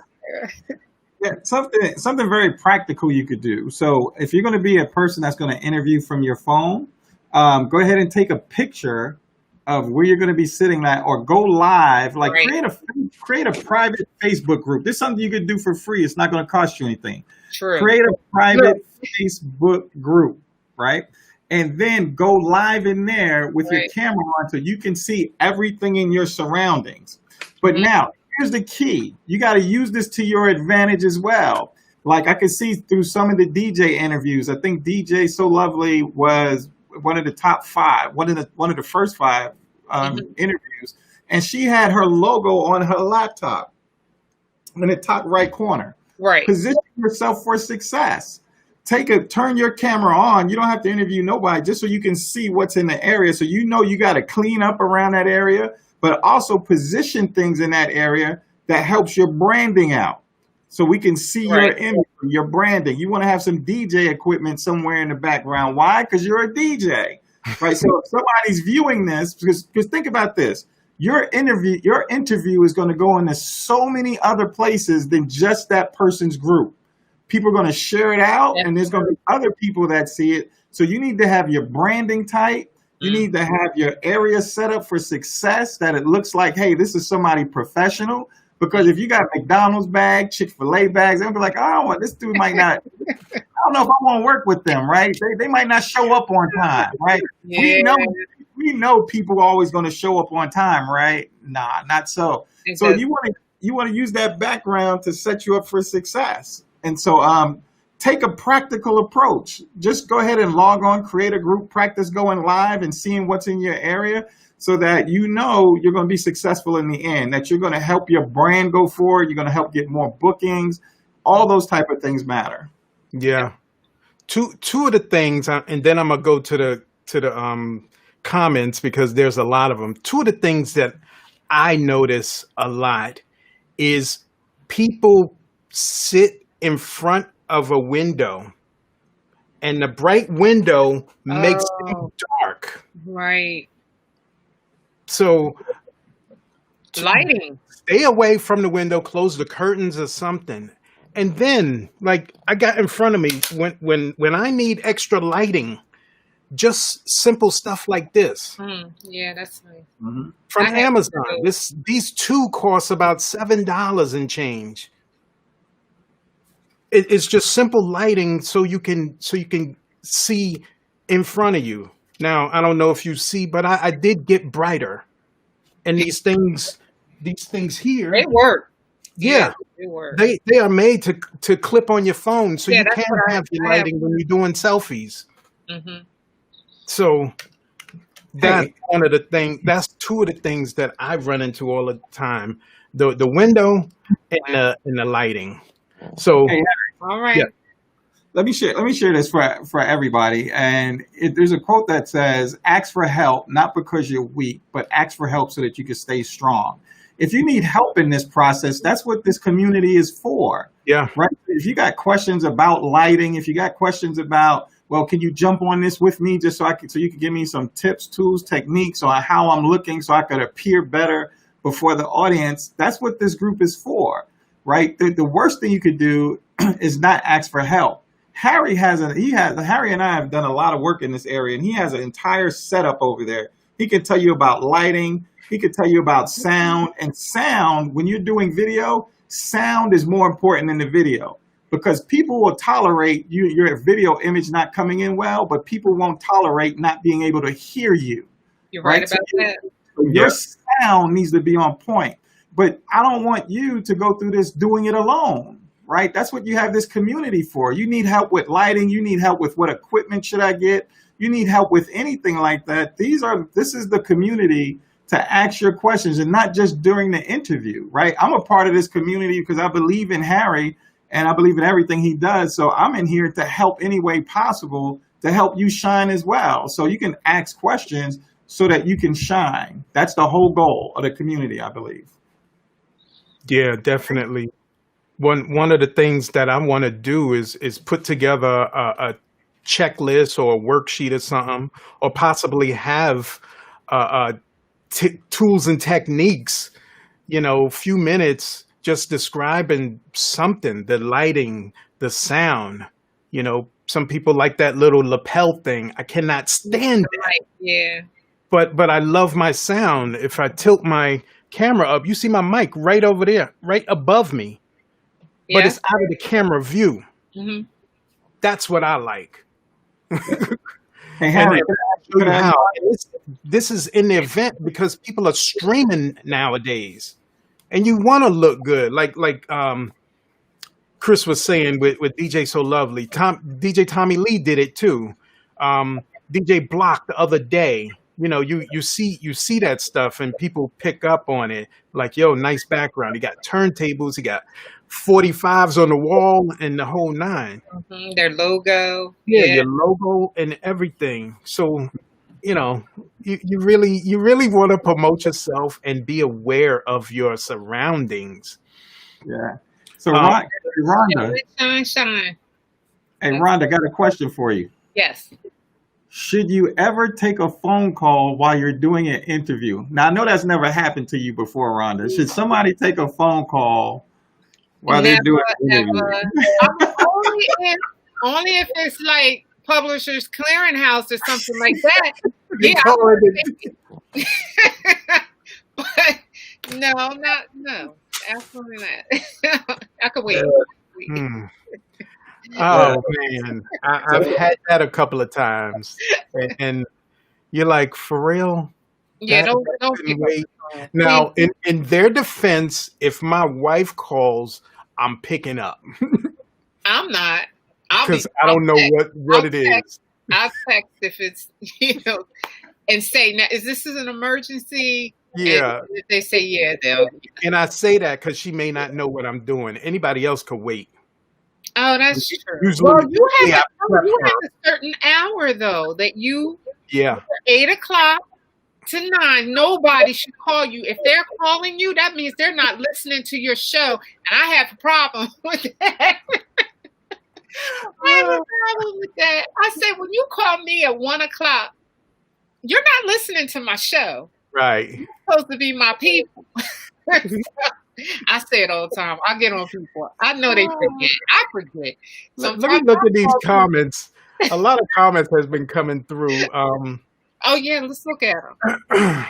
Yeah, something very practical you could do. So if you're going to be a person that's going to interview from your phone, go ahead and take a picture of where you're going to be sitting at, or go live. Like, create a private Facebook group. This is something you could do for free. It's not going to cost you anything. True. Create a private Facebook group, right? And then go live in there with your camera on, so you can see everything in your surroundings. But now, here's the key. You got to use this to your advantage as well. Like, I could see through some of the DJ interviews, I think DJ So Lovely was one of the top 5, one of the first 5 interviews. And she had her logo on her laptop in the top right corner. Right. Position yourself for success. Turn your camera on. You don't have to interview nobody, just so you can see what's in the area. So you got to clean up around that area, but also position things in that area that helps your branding out. So we can see your image, your branding. You want to have some DJ equipment somewhere in the background. Why? Because you're a DJ, right? So if somebody's viewing this, because think about this. Your interview is going to go into so many other places than just that person's group. People are going to share it out, and there's going to be other people that see it. So you need to have your branding tight. You need to have your area set up for success, that it looks like, hey, this is somebody professional. Because if you got McDonald's bag, Chick-fil-A bags, they'll be like, oh, this dude might not, I don't know if I want to work with them, right? They might not show up on time, right? Yeah. We know people are always going to show up on time, right? Nah, not so. So you want to use that background to set you up for success. And so take a practical approach. Just go ahead and log on, create a group, practice going live and seeing what's in your area, so that you know you're going to be successful in the end, that you're going to help your brand go forward, you're going to help get more bookings. All those type of things matter. Yeah. Two of the things, and then I'm gonna go to the comments, because there's a lot of them. Two of the things that I notice a lot is people sit in front of a window, and the bright window makes it dark. Right. So lighting. Stay away from the window, close the curtains or something. And then, like, I got in front of me, when I need extra lighting, just simple stuff like this. Yeah, that's nice. From Amazon. These two cost about $7 and change. It's just simple lighting, so you can see in front of you. Now, I don't know if you see, but I did get brighter. And these things here, they work. Yeah, they work. They are made to clip on your phone, so you can have your lighting when you're doing selfies. So that's one of the things. That's two of the things that I run into all the time: the window and the lighting. So, all right. Yeah. Let me share this for everybody. And there's a quote that says, "Ask for help, not because you're weak, but ask for help so that you can stay strong." If you need help in this process, that's what this community is for. Yeah. Right. If you got questions about lighting, if you got questions about, well, can you jump on this with me just so you can give me some tips, tools, techniques on how I'm looking so I could appear better before the audience, that's what this group is for. Right. The worst thing you could do is not ask for help. Harry and I have done a lot of work in this area, and he has an entire setup over there. He can tell you about lighting. He can tell you about sound. And sound, when you're doing video, sound is more important than the video, because people will tolerate your video image not coming in well, but people won't tolerate not being able to hear you. You're right about that. Your sound needs to be on point. But I don't want you to go through this doing it alone. Right? That's what you have this community for. You need help with lighting. You need help with what equipment should I get. You need help with anything like that. This is the community to ask your questions, and not just during the interview, right? I'm a part of this community because I believe in Harry and I believe in everything he does. So I'm in here to help any way possible to help you shine as well. So you can ask questions so that you can shine. That's the whole goal of the community, I believe. Yeah, definitely. One of the things that I want to do is put together a checklist or a worksheet or something, or possibly have tools and techniques, few minutes just describing something, the lighting, the sound. Some people like that little lapel thing. I cannot stand it. Right. Yeah. But I love my sound. If I tilt my camera up, you see my mic right over there, right above me. But it's out of the camera view. That's what I like. Hey, Harry, this is in the event because people are streaming nowadays, and you want to look good. Like Chris was saying with DJ So Lovely. DJ Tommy Lee did it too. DJ Block the other day. You see that stuff, and people pick up on it. Like, yo, nice background. He got turntables. He got 45s on the wall and the whole nine. Their logo. Yeah, your logo and everything. So, you really want to promote yourself and be aware of your surroundings. Yeah. So, Rhonda. Shine. Hey, Rhonda, got a question for you. Yes. Should you ever take a phone call while you're doing an interview? Now, I know that's never happened to you before, Rhonda. Should somebody take a phone call while they're doing an interview? Only if it's like Publishers Clearinghouse or something like that. Yeah, calling it. but no, absolutely not. I could wait. Hmm. Yeah. Oh man, I've had that a couple of times, and you're like, for real? Yeah, That don't couldn't pick up wait. the phone, please. Now, in their defense, if my wife calls, I'm picking up I'm not. because I I'll don't know text. what I'll it text. is. I'll text if it's and say, now, is this an emergency? And Yeah, if they say, yeah, they'll. and I say that because she may not know what I'm doing. Anybody else could wait. Oh, that's true. Usually, Well, usually I prep you her. have a certain hour though that you Yeah, 8 o'clock to 9. Nobody should call you. If they're calling you, that means they're not listening to your show, and I have a problem with that. I have a problem with that. I said, when you call me at 1 o'clock, you're not listening to my show. right. You're supposed to be my people. I say it all the time. I get on people. I know they forget. I forget. Let me Sometimes look I at these call people. comments. A lot of comments has been coming through. Oh yeah, let's look at them.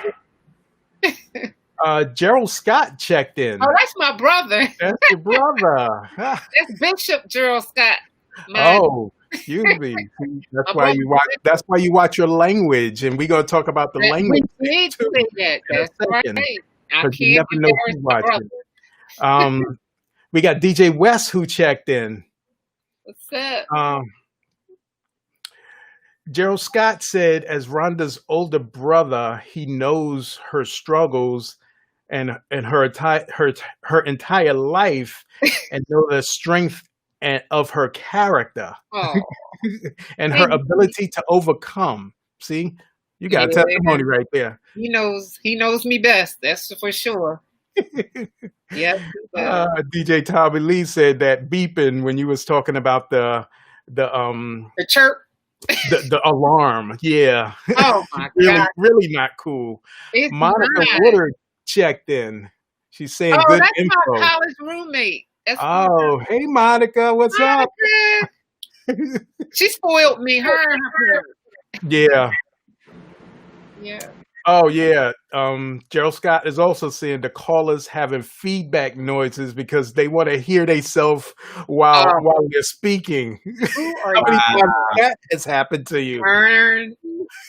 Gerald Scott checked in. Oh, that's my brother. That's your brother. That's Bishop Gerald Scott. My Oh, excuse me. That's My why brother. you watch. That's why you watch your language, and we're gonna talk about the We language did too say that. in a That's right. second, I because you can't never know embarrass who's my brother. watching. We got DJ West who checked in. What's up? Gerald Scott said, as Rhonda's older brother, he knows her struggles and her entire life, and know the strength of her character Oh, and her thank you. ability to overcome. See, you got a Yeah, testimony right there. he knows me best. That's for sure. Yes, he does. DJ Tommy Lee said that beeping when you was talking about the The chirp. the alarm. Yeah, Oh my really God. really not cool. It's Monica not. Woodard checked in. She's saying Oh, good that's my info. college roommate. That's Oh, hey Monica, what's up? Monica. She spoiled me. Her and her parents. Yeah. Yeah. Oh yeah. Gerald Scott is also saying the callers having feedback noises because they want to hear themselves while they're speaking. Who are How many you? times that has happened to you? Turn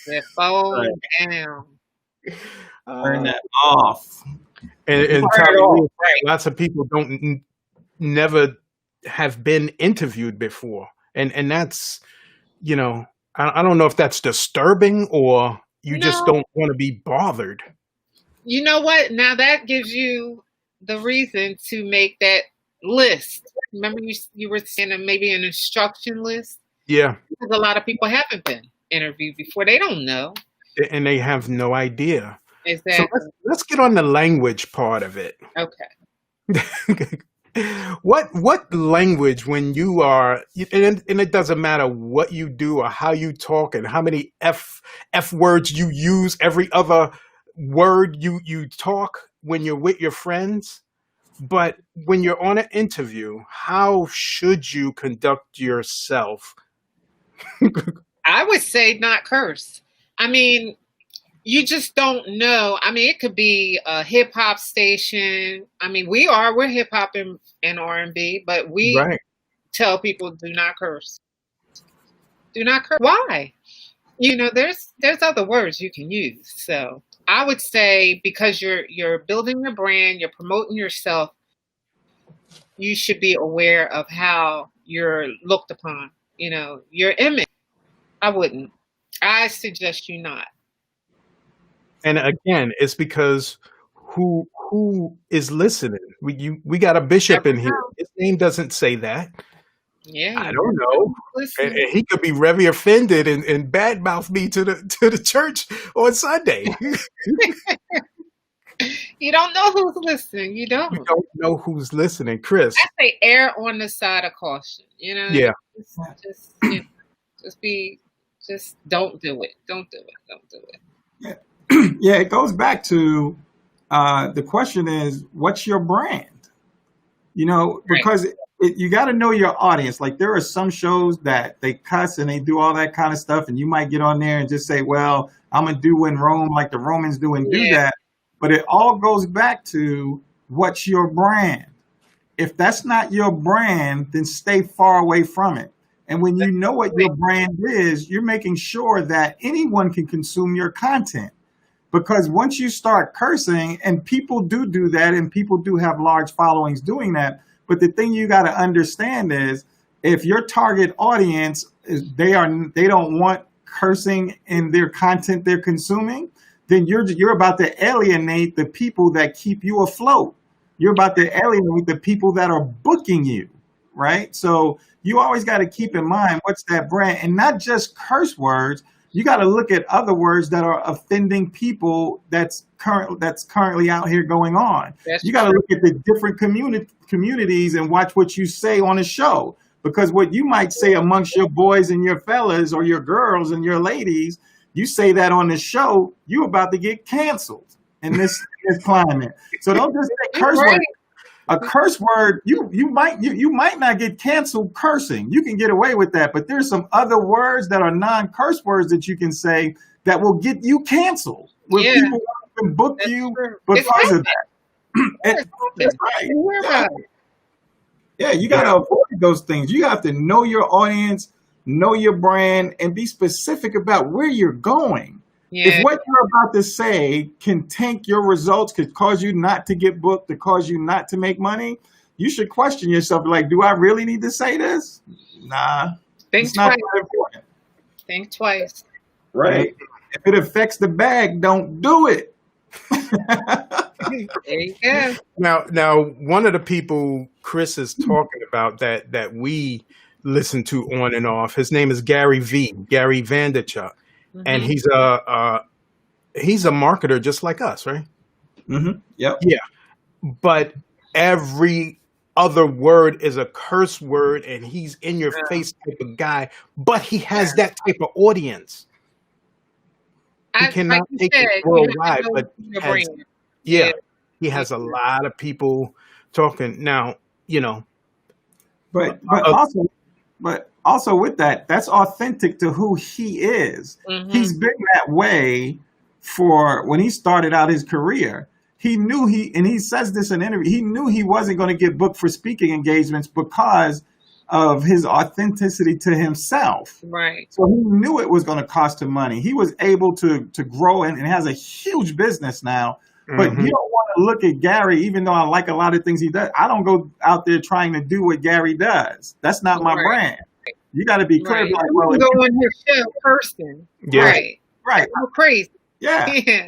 the phone Right. down. Turn that off. And Turn it Tommy off. Lee, lots of people don't never have been interviewed before, and that's, you know, I don't know if that's disturbing or you just No. don't want to be bothered. You know what? Now that gives you the reason to make that list. Remember you were saying that maybe an instruction list? Yeah, Because a lot of people haven't been interviewed before. They don't know. and they have no idea. So Exactly. let's get on the language part of it. Okay. What language, when you are, and it doesn't matter what you do or how you talk and how many f words you use, every other word you talk when you're with your friends, but when you're on an interview, how should you conduct yourself? I would say not curse. I mean, you just don't know. I mean, it could be a hip hop station. I mean, we're hip hop and R&B, but we Right. tell people do not curse. Do not curse. Why? You know, there's other words you can use. So I would say, because you're building your brand, you're promoting yourself, you should be aware of how you're looked upon. You know, your image. I wouldn't. I suggest you not. And again, it's because who is listening? We got a bishop in Never here. know. His name doesn't say that. Yeah, I you don't never know know. who's And listening. he could be very offended and badmouth me to the church on Sunday. You don't know who's listening. You don't. You don't know who's listening, Chris. I say err on the side of caution. You know, Yeah. just don't do it. Don't do it. Don't do it. Yeah, it goes back to the question is, what's your brand? You know, Right. because you got to know your audience. Like, there are some shows that they cuss and they do all that kind of stuff, and you might get on there and just say, well, I'm gonna do in Rome like the Romans do and do Yeah. that. But it all goes back to what's your brand. If that's not your brand, then stay far away from it. And when you know what your brand is, you're making sure that anyone can consume your content. Because once you start cursing, and people do that, and people do have large followings doing that, but the thing you got to understand is, if your target audience is they don't want cursing in their content they're consuming, then you're about to alienate the people that keep you afloat. You're about to alienate the people that are booking you, right? So you always got to keep in mind what's that brand, and not just curse words. You got to look at other words that are offending people that's currently out here going on. You got to look at the different communities and watch what you say on a show, because what you might say amongst your boys and your fellas, or your girls and your ladies, you say that on the show, you about to get canceled in this climate. So don't just say curse word. A curse word, you might not get canceled cursing. You can get away with that, but there's some other words that are non-curse words that you can say that will get you canceled. Where people can book you because of that. That's right. Yeah, you got to avoid those things. You have to know your audience, know your brand, and be specific about where you're going. Yeah. If what you're about to say can tank your results, could cause you not to get booked, to cause you not to make money, you should question yourself. Like, do I really need to say this? Nah. Think twice. Not that important. Think twice. Right. If it affects the bag, don't do it. There you go. Now, one of the people Chris is talking about that we listen to on and off, his name is Gary Vaynerchuk. Mm-hmm. And he's a marketer just like us, right? Mm-hmm. Yep. Yeah. But every other word is a curse word, and he's in your face type of guy, but he has that type of audience. He cannot take it worldwide, but he has a lot of people talking now, you know. But also with that, that's authentic to who he is. Mm-hmm. He's been that way for when he started out his career. He knew and he says this in an interview, he knew he wasn't going to get booked for speaking engagements because of his authenticity to himself. Right. So he knew it was going to cost him money. He was able to grow and has a huge business now. Mm-hmm. But you don't want to look at Gary, even though I like a lot of things he does. I don't go out there trying to do what Gary does. That's not my brand. You got to be clear. Right. Like, well, go on his show person. Yeah. Right. Go crazy. Yeah.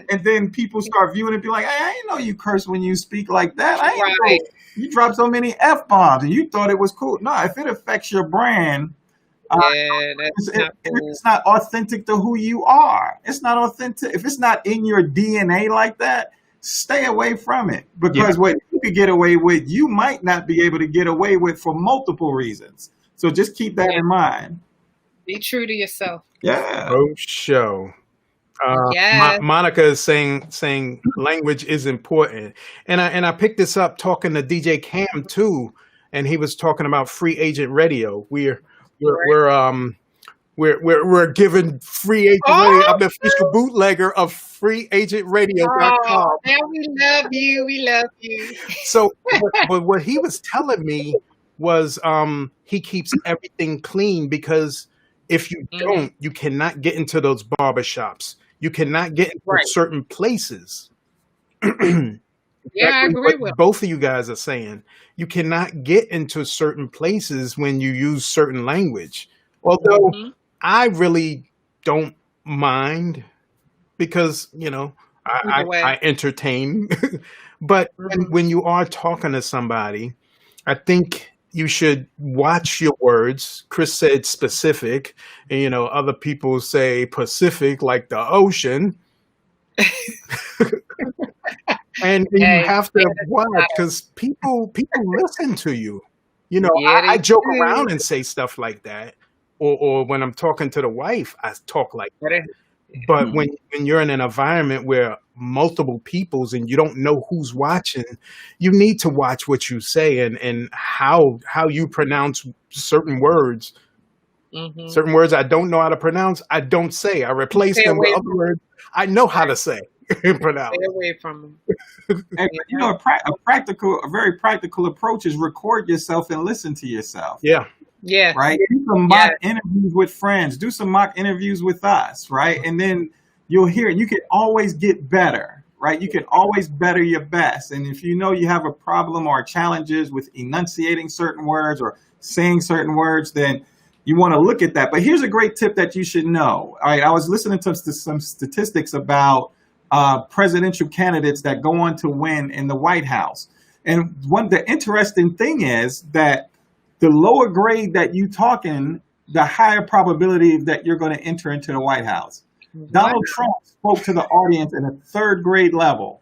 And then people start viewing it and be like, hey, I didn't know you curse when you speak like that. I didn't know you drop so many F-bombs and you thought it was cool. No, if it affects your brand, it's not authentic to who you are. It's not authentic. If it's not in your DNA like that, stay away from it. Because what you could get away with, you might not be able to get away with for multiple reasons. So just keep that in mind. Be true to yourself. Yeah. Oh, show. Monica is saying language is important, and I picked this up talking to DJ Cam too, and he was talking about Free Agent Radio. We're giving Free Agent Radio. I'm the official bootlegger of freeagentradio.com. Now we love you. We love you. So, but what he was telling me was he keeps everything clean, because if you don't, you cannot get into those barbershops. You cannot get into certain places. I agree with both of you guys are saying. You cannot get into certain places when you use certain language. Although I really don't mind, because, you know, I entertain. But when you are talking to somebody, I think you should watch your words. Chris said specific, and, you know, other people say Pacific, like the ocean. and you have to watch, because people listen to you. You know, I joke around and say stuff like that, or when I'm talking to the wife, I talk like that. But when you're in an environment where multiple peoples and you don't know who's watching, you need to watch what you say and how you pronounce certain words. Mm-hmm. Certain words I don't know how to pronounce, I don't say. I replace them with other words I know how to say and pronounce. Stay away from them. And, you know, a very practical approach is record yourself and listen to yourself. Yeah. Yeah. Right. Do some mock interviews with friends. Do some mock interviews with us. Right. And then you'll hear it. You can always get better. Right. You can always better your best. And if you know you have a problem or challenges with enunciating certain words or saying certain words, then you want to look at that. But here's a great tip that you should know. All right. I was listening to some statistics about presidential candidates that go on to win in the White House. And the interesting thing is that the lower grade that you talk in, the higher probability that you're going to enter into the White House. Donald Trump spoke to the audience at a 3rd grade level.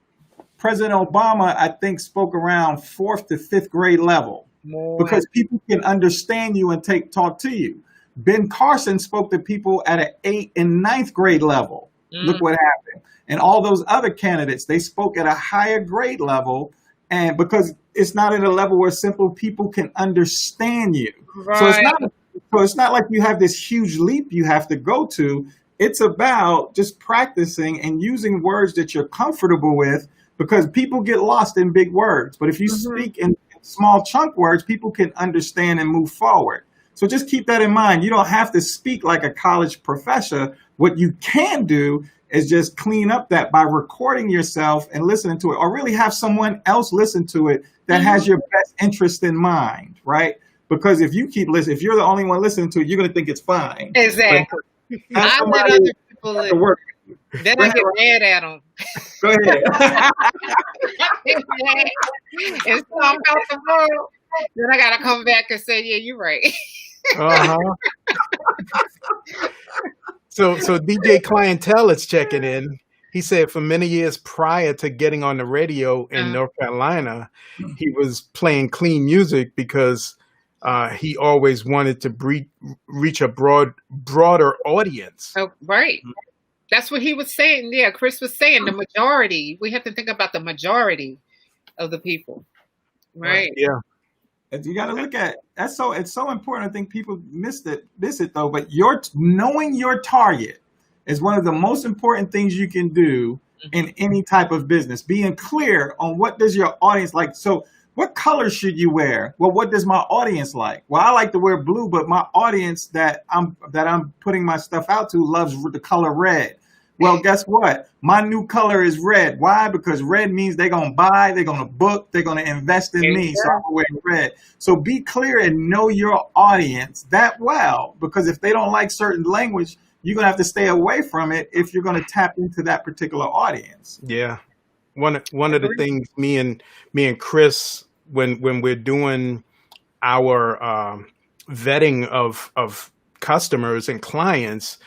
President Obama, I think, spoke around 4th to 5th grade level because people can understand you and talk to you. Ben Carson spoke to people at an 8th and 9th grade level. Look what happened. And all those other candidates, they spoke at a higher grade level, and because it's not at a level where simple people can understand you. Right. So it's not like you have this huge leap you have to go to. It's about just practicing and using words that you're comfortable with, because people get lost in big words. But if you speak in small chunk words, people can understand and move forward. So just keep that in mind. You don't have to speak like a college professor. What you can do is just clean up that by recording yourself and listening to it, or really have someone else listen to it that has your best interest in mind, right? Because if you keep listening, if you're the only one listening to it, you're going to think it's fine. Exactly. I let other people listen. Then I get mad at them. Go ahead. And so I'm out the world. Then I got to come back and say, yeah, you're right. So DJ Clientele is checking in. He said for many years prior to getting on the radio in North Carolina, he was playing clean music because he always wanted to reach a broader audience. Oh, right. That's what he was saying. Yeah, Chris was saying the majority. We have to think about the majority of the people. Right. Yeah. You got to look at it's so important. I think people miss it though. But knowing your target is one of the most important things you can do in any type of business. Being clear on what does your audience like. So what color should you wear? Well, what does my audience like? Well, I like to wear blue, but my audience that I'm putting my stuff out to loves the color red. Well, guess what? My new color is red. Why? Because red means they're going to buy, they're going to book, they're going to invest in me. So I'm wearing red. So be clear and know your audience that well, because if they don't like certain language, you're going to have to stay away from it if you're going to tap into that particular audience. Yeah. One of the things me and Chris, when we're doing our vetting of customers and clients,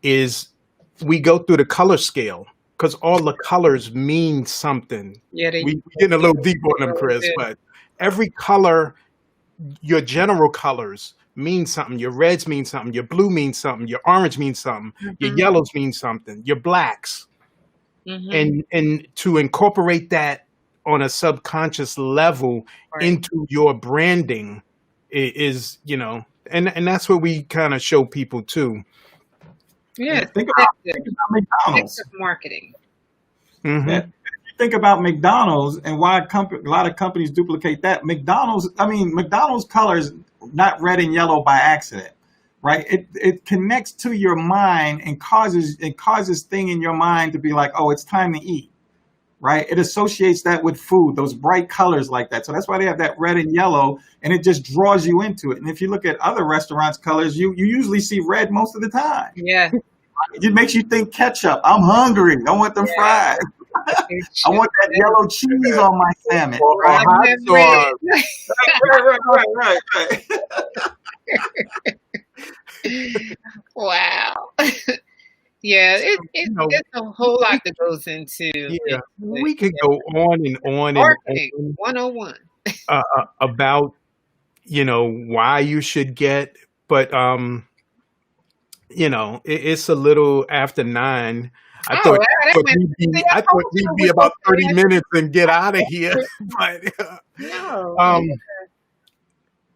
is we go through the color scale, because all the colors mean something. Yeah, we getting a little deep on them, Chris, but every color, your general colors mean something. Your reds mean something. Your blue means something. Your orange means something. Your yellows mean something. Your blacks. And to incorporate that on a subconscious level into your branding is, and that's what we kind of show people too. Yeah, think about McDonald's marketing. Yeah. Think about McDonald's and why a lot of companies duplicate that. McDonald's color is not red and yellow by accident, right? It connects to your mind and causes thing in your mind to be like, oh, it's time to eat, right? It associates that with food, those bright colors like that. So that's why they have that red and yellow, and it just draws you into it. And if you look at other restaurants' colors, you usually see red most of the time. Yeah. It makes you think ketchup. I'm hungry. I want them fries. I want that yellow cheese on my salmon. Right. Wow. Yeah, there's a whole lot that goes into. Yeah, we could go on and on Marketing 101 about why you should get, but it's a little after 9. I thought we'd be about 30 minutes and get out of here. But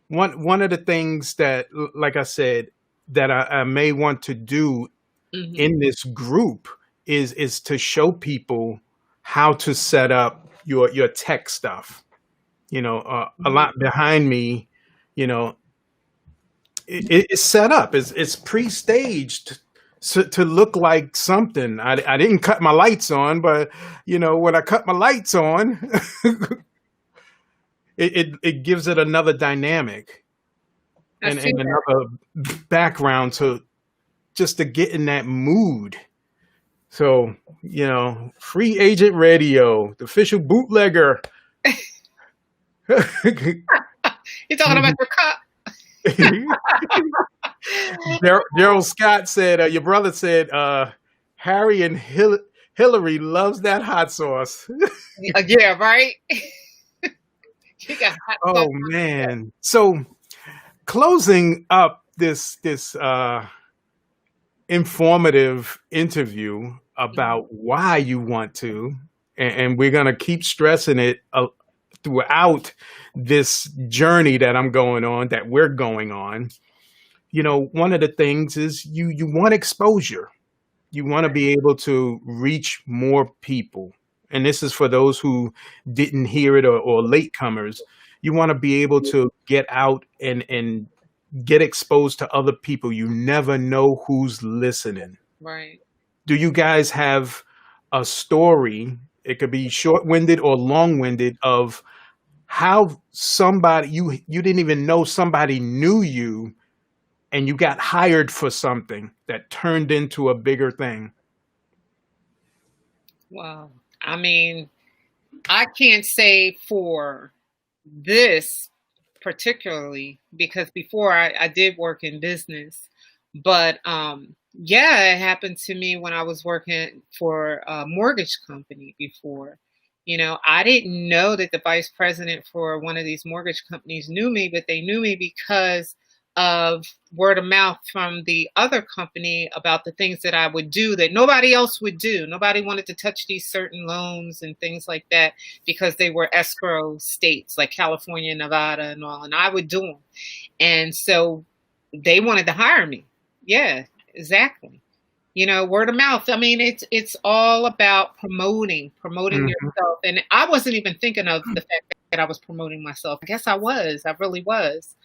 one of the things that, like I said, that I may want to do Hmm. in this group is to show people how to set up your tech stuff. A lot behind me, you know, it's set up. It's pre-staged to look like something. I didn't cut my lights on, but when I cut my lights on, it gives it another dynamic I and see that. another background just to get in that mood. So, free agent radio, the official bootlegger. You're talking about your cup. Daryl Scott said, your brother said, Harry and Hillary loves that hot sauce. Yeah, right. You got hot Oh sauce. man. So closing up this informative interview about why you want to, and we're gonna keep stressing it throughout this journey that I'm going on, that we're going on. One of the things is you want exposure. You want to be able to reach more people. And this is for those who didn't hear it, or latecomers. You want to be able to get out and get exposed to other people. You never know who's listening. Right. Do you guys have a story? It could be short-winded or long-winded, of how somebody you didn't even know somebody knew you, and you got hired for something that turned into a bigger thing. Wow. I mean, I can't say for this particularly, because before I did work in business, but yeah, it happened to me when I was working for a mortgage company before. I didn't know that the vice president for one of these mortgage companies knew me, but they knew me because of word of mouth from the other company about the things that I would do that nobody else would do. Nobody wanted to touch these certain loans and things like that because they were escrow states like California, Nevada, and all, and I would do them. And so they wanted to hire me. Yeah, exactly. Word of mouth. I mean, it's all about promoting Mhm. yourself. And I wasn't even thinking of the fact that I was promoting myself. I guess I was. I really was.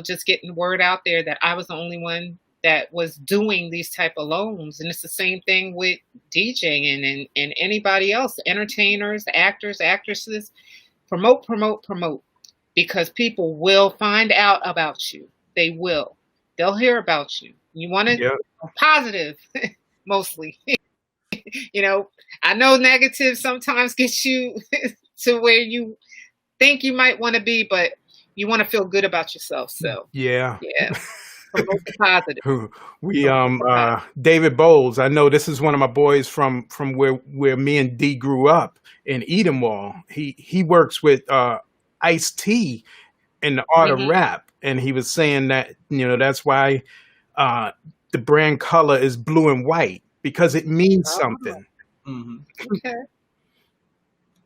Just getting word out there that I was the only one that was doing these type of loans. And it's the same thing with DJing and anybody else, entertainers, actors, actresses. Promote, promote, promote, because people will find out about you. They will. They'll hear about you. You want to Yeah. positive, mostly. I know negative sometimes gets you to where you think you might want to be, but you want to feel good about yourself. So Yeah. yeah, promote the positive. We David Bowles. I know this is one of my boys from where me and D grew up in Edenwall. He works with Ice-T in the art of Hmm. rap, and he was saying that that's why uh, the brand color is blue and white, because it means Oh, something. Hmm. okay.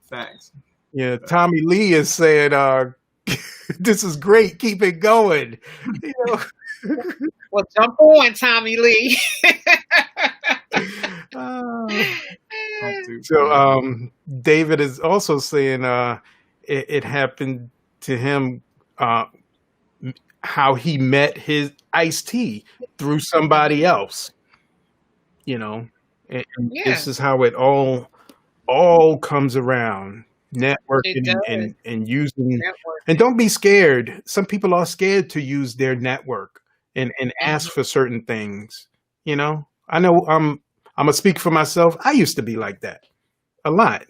Facts. Tommy Lee is saying, "This is great. Keep it going." You know? Well, jump on, Tommy Lee. Uh, Have to. so David is also saying it happened to him, uh, how he met his Ice-T through somebody else, and Yeah, this is how it all comes around. it Networking does. and using, and Networking. don't be scared. Some people are scared to use their network and ask Hmm. for certain things. I know I'm gonna speak for myself. I used to be like that a lot.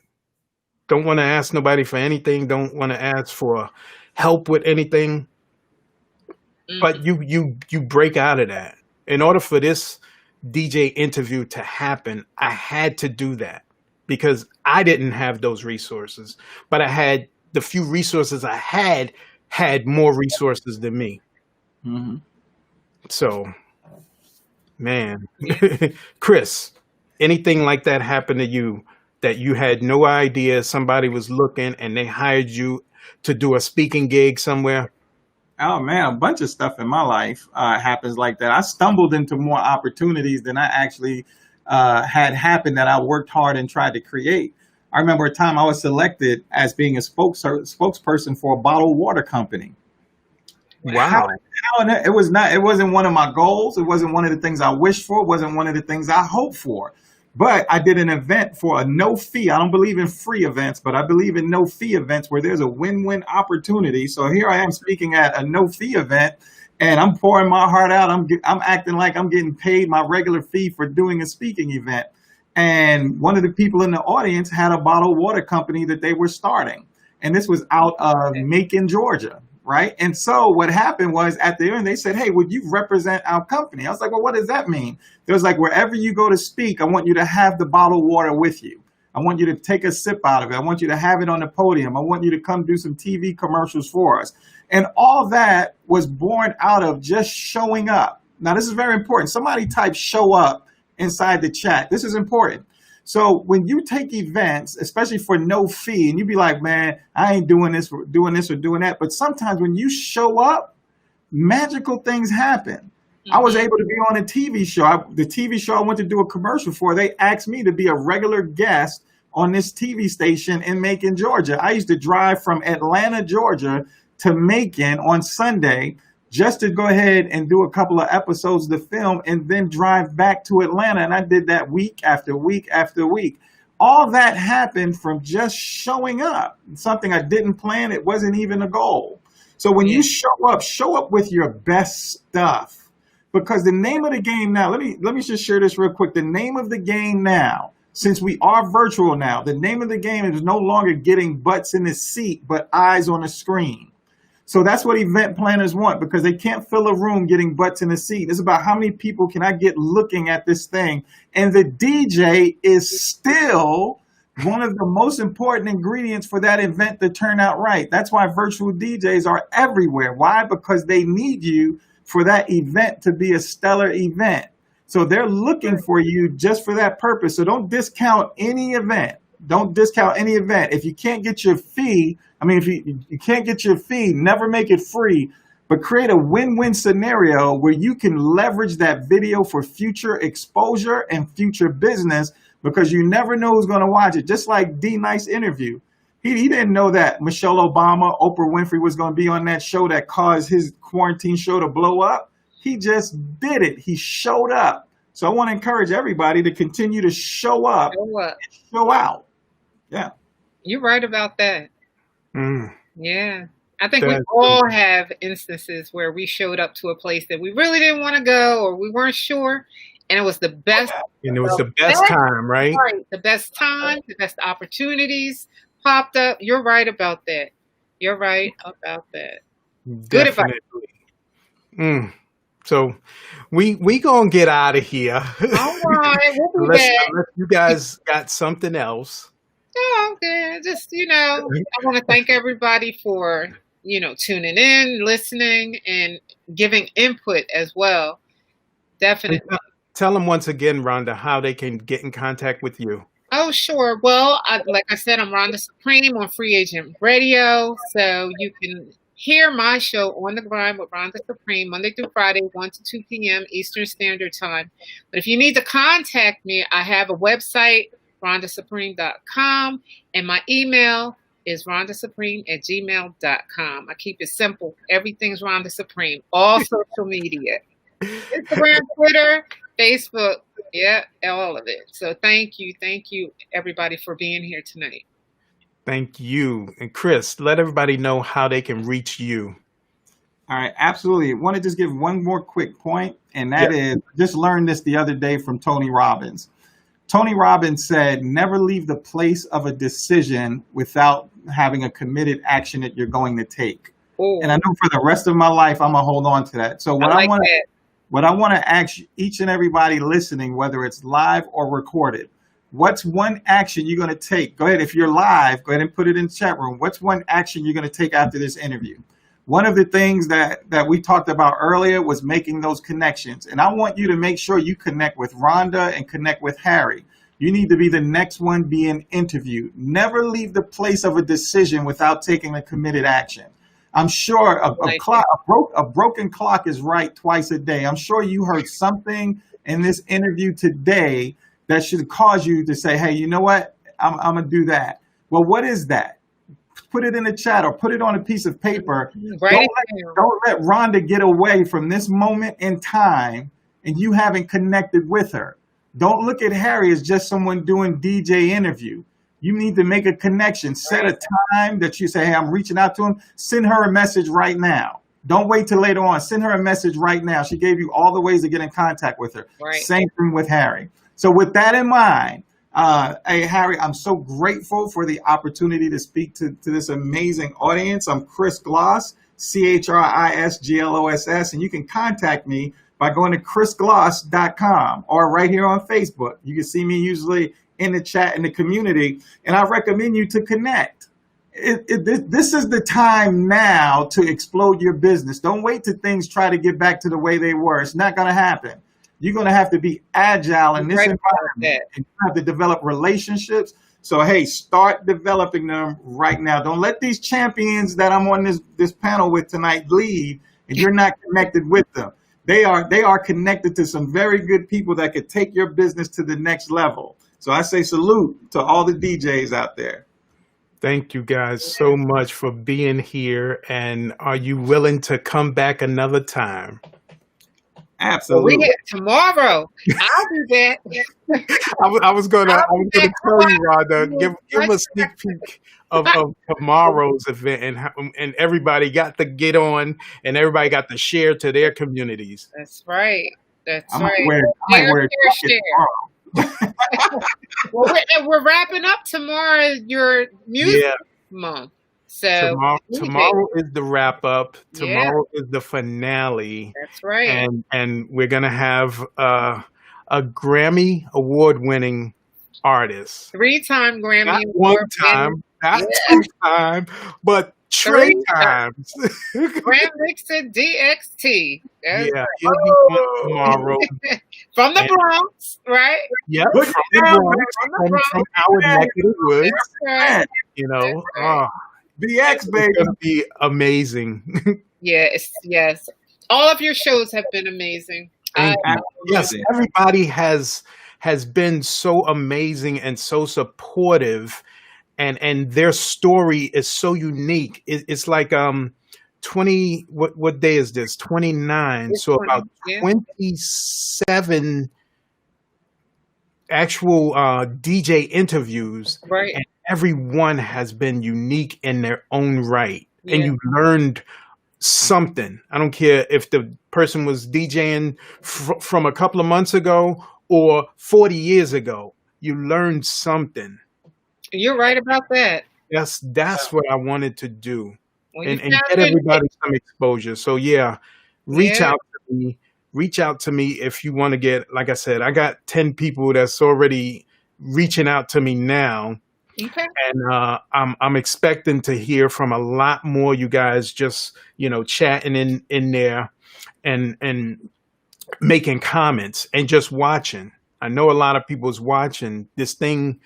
Don't want to ask nobody for anything. Don't want to ask for help with anything. But Hmm. you break out of that. In order for this DJ interview to happen, I had to do that because I didn't have those resources, but I had the few resources I had more resources than me. Hmm. So, man, Yeah. Chris, anything like that happened to you that you had no idea somebody was looking and they hired you to do a speaking gig somewhere? Oh man, a bunch of stuff in my life happens like that. I stumbled into more opportunities than I actually had happen that I worked hard and tried to create. I remember a time I was selected as being a spokesperson for a bottled water company. How, Wow. it was not, it wasn't one of my goals. It wasn't one of the things I wished for. It wasn't one of the things I hoped for. But I did an event for a no fee. I don't believe in free events, but I believe in no fee events where there's a win-win opportunity. So here I am speaking at a no fee event, and I'm pouring my heart out. I'm acting like I'm getting paid my regular fee for doing a speaking event. And one of the people in the audience had a bottled water company that they were starting. And this was out of Macon, Georgia, right? And so what happened was at the end, they said, hey, would you represent our company? I was like, well, what does that mean? It was like, wherever you go to speak, I want you to have the bottled water with you. I want you to take a sip out of it. I want you to have it on the podium. I want you to come do some TV commercials for us. And all that was born out of just showing up. Now, this is very important. Somebody type show up inside the chat. This is important. So when you take events, especially for no fee, and you be like, man, I ain't doing this or doing that. But sometimes when you show up, magical things happen. I was able to be on a TV show. The TV show I went to do a commercial for, they asked me to be a regular guest on this TV station in Macon, Georgia. I used to drive from Atlanta, Georgia to Macon on Sunday just to go ahead and do a couple of episodes of the film and then drive back to Atlanta. And I did that week after week after week. All that happened from just showing up. Something I didn't plan. It wasn't even a goal. So when you show up with your best stuff. Because the name of the game now, let me just share this real quick. The name of the game now, since we are virtual now, the name of the game is no longer getting butts in the seat, but eyes on the screen. So that's what event planners want, because they can't fill a room getting butts in a seat. It's about how many people can I get looking at this thing. And the DJ is still one of the most important ingredients for that event to turn out right. That's why virtual DJs are everywhere. Why? Because they need you for that event to be a stellar event. So they're looking for you just for that purpose. So don't discount any event. Don't discount any event. If you can't get your fee, if you can't get your fee, never make it free, but create a win-win scenario where you can leverage that video for future exposure and future business, because you never know who's going to watch it. Just like D Nice interview. He didn't know that Michelle Obama, Oprah Winfrey was going to be on that show that caused his quarantine show to blow up. He just did it. He showed up. So I want to encourage everybody to continue to show up and show out. Yeah. You're right about that. Yeah. I think we That's all have instances where we showed up to a place that we really didn't want to go, or we weren't sure. And it was the best. And it was the best time, right? Right. The best time, the best opportunities popped up. You're right about that. You're right about that. Good advice. So we gonna get out of here. All right, we'll be unless back. you guys got something else. Oh, okay. Just, I want to thank everybody for, tuning in, listening, and giving input as well. Definitely. Tell them once again, Rhonda, how they can get in contact with you. Oh, sure. Well, like I said, I'm Rhonda Supreme on Free Agent Radio. So you can hear my show On the Grind with Rhonda Supreme Monday through Friday, 1 to 2 p.m. Eastern Standard Time. But if you need to contact me, I have a website, rhondasupreme.com, and my email is rhondasupreme@gmail.com. I keep it simple. Everything's Rhonda Supreme. All social media. Instagram, Twitter, Facebook, all of it. So thank you, everybody, for being here tonight. Thank you. And Chris, let everybody know how they can reach you. All right, absolutely. I want to just give one more quick point, and that is, just learned this the other day from Tony Robbins. Tony Robbins said, never leave the place of a decision without having a committed action that you're going to take. Ooh. And I know for the rest of my life, I'm going to hold on to that. So what I want to ask each and everybody listening, whether it's live or recorded, what's one action you're going to take? Go ahead. If you're live, go ahead and put it in the chat room. What's one action you're going to take after this interview? One of the things that we talked about earlier was making those connections. And I want you to make sure you connect with Rhonda and connect with Harry. You need to be the next one being interviewed. Never leave the place of a decision without taking a committed action. I'm sure Like it. a broken clock is right twice a day. I'm sure you heard something in this interview today that should cause you to say, hey, you know what? I'm going to do that. Well, what is that? Put it in the chat or put it on a piece of paper. Write it down. Don't let Rhonda get away from this moment in time and you haven't connected with her. Don't look at Harry as just someone doing DJ interview. You need to make a connection. Set a time that you say, hey, I'm reaching out to him. Send her a message right now. Don't wait till later on. Send her a message right now. She gave you all the ways to get in contact with her. Right. Same thing with Harry. So with that in mind, hey, Harry, I'm so grateful for the opportunity to speak to this amazing audience. I'm Chris Gloss, ChrisGloss, and you can contact me by going to chrisgloss.com or right here on Facebook. You can see me usually in the chat in the community, and I recommend you to connect. This is the time now to explode your business. Don't wait till things try to get back to the way they were. It's not going to happen. You're going to have to be agile in this environment. And you have to develop relationships. So, hey, start developing them right now. Don't let these champions that I'm on this panel with tonight leave and you're not connected with them. They are connected to some very good people that could take your business to the next level. So I say salute to all the DJs out there. Thank you guys so much for being here. And are you willing to come back another time? Absolutely. We tomorrow. I'll do that. I was gonna tell you, Rhonda, give them a sneak peek of tomorrow's event, and everybody got to get on, and everybody got to share to their communities. That's right. That's I right. might wear Share. Well, we're wrapping up tomorrow. Your music month. So tomorrow is the wrap up. Tomorrow is the finale. That's right. And we're gonna have a Grammy award winning artist. 3-time Grammy Not award one time, not 2 times, but 3 times. Grand Vixen DXT. That's he'll be on tomorrow. From the Bronx, right? Yep, from the Bronx, from our neck of the woods. Right. You know, DX, baby. It's gonna be amazing. Yes. All of your shows have been amazing. Yes, everybody has been so amazing and so supportive, and their story is so unique. It's like 20. What day is this? 29. So about 27 actual DJ interviews, right? And everyone has been unique in their own right, and you learned something. I don't care if the person was DJing from a couple of months ago or 40 years ago. You learned something. You're right about that. Yes, that's what I wanted to do, and get everybody some exposure. So reach out to me. Reach out to me if you want to get. Like I said, I got 10 people that's already reaching out to me now. Okay. And I'm expecting to hear from a lot more you guys, just chatting in there and making comments and just watching. I know a lot of people's watching this thing.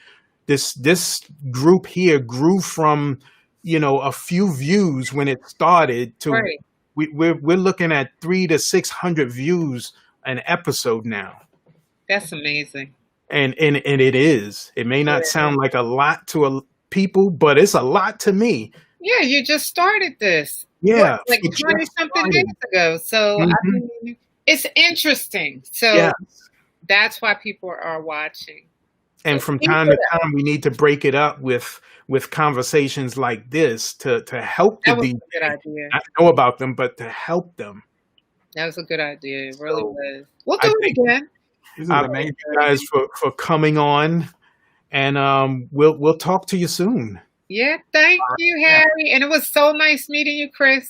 This group here grew from a few views when it started to we're looking at 300 to 600 views an episode now. That's amazing. And it is. It may not sound like a lot to people, but it's a lot to me. Yeah, you just started this. Yeah, like 20-something days ago. So I mean, it's interesting. So that's why people are watching. And from time to time, we need to break it up with conversations like this to help the DJ. Good idea. I know about them, but to help them. That was a good idea. It really was. We'll do it again. Thank you guys for coming on, and we'll talk to you soon. Yeah, thank you, Harry, and it was so nice meeting you, Chris.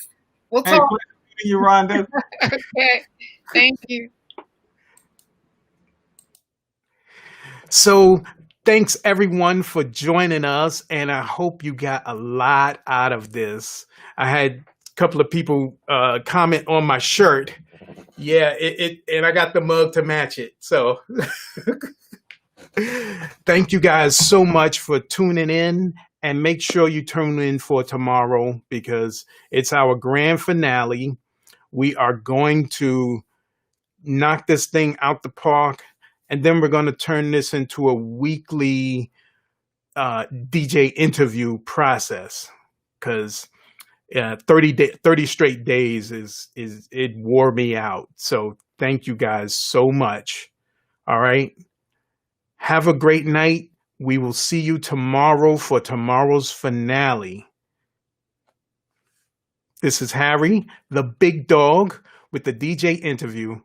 We'll talk. Meeting you, Rhonda. Okay, thank you. So thanks everyone for joining us, and I hope you got a lot out of this. I had a couple of people comment on my shirt. Yeah, and I got the mug to match it. So thank you guys so much for tuning in, And make sure you tune in for tomorrow because it's our grand finale. We are going to knock this thing out the park, and then we're going to turn this into a weekly DJ interview process because 30 straight days is it wore me out. So thank you guys so much. All right. Have a great night. We will see you tomorrow for tomorrow's finale. This is Harry, the big dog, with the DJ interview.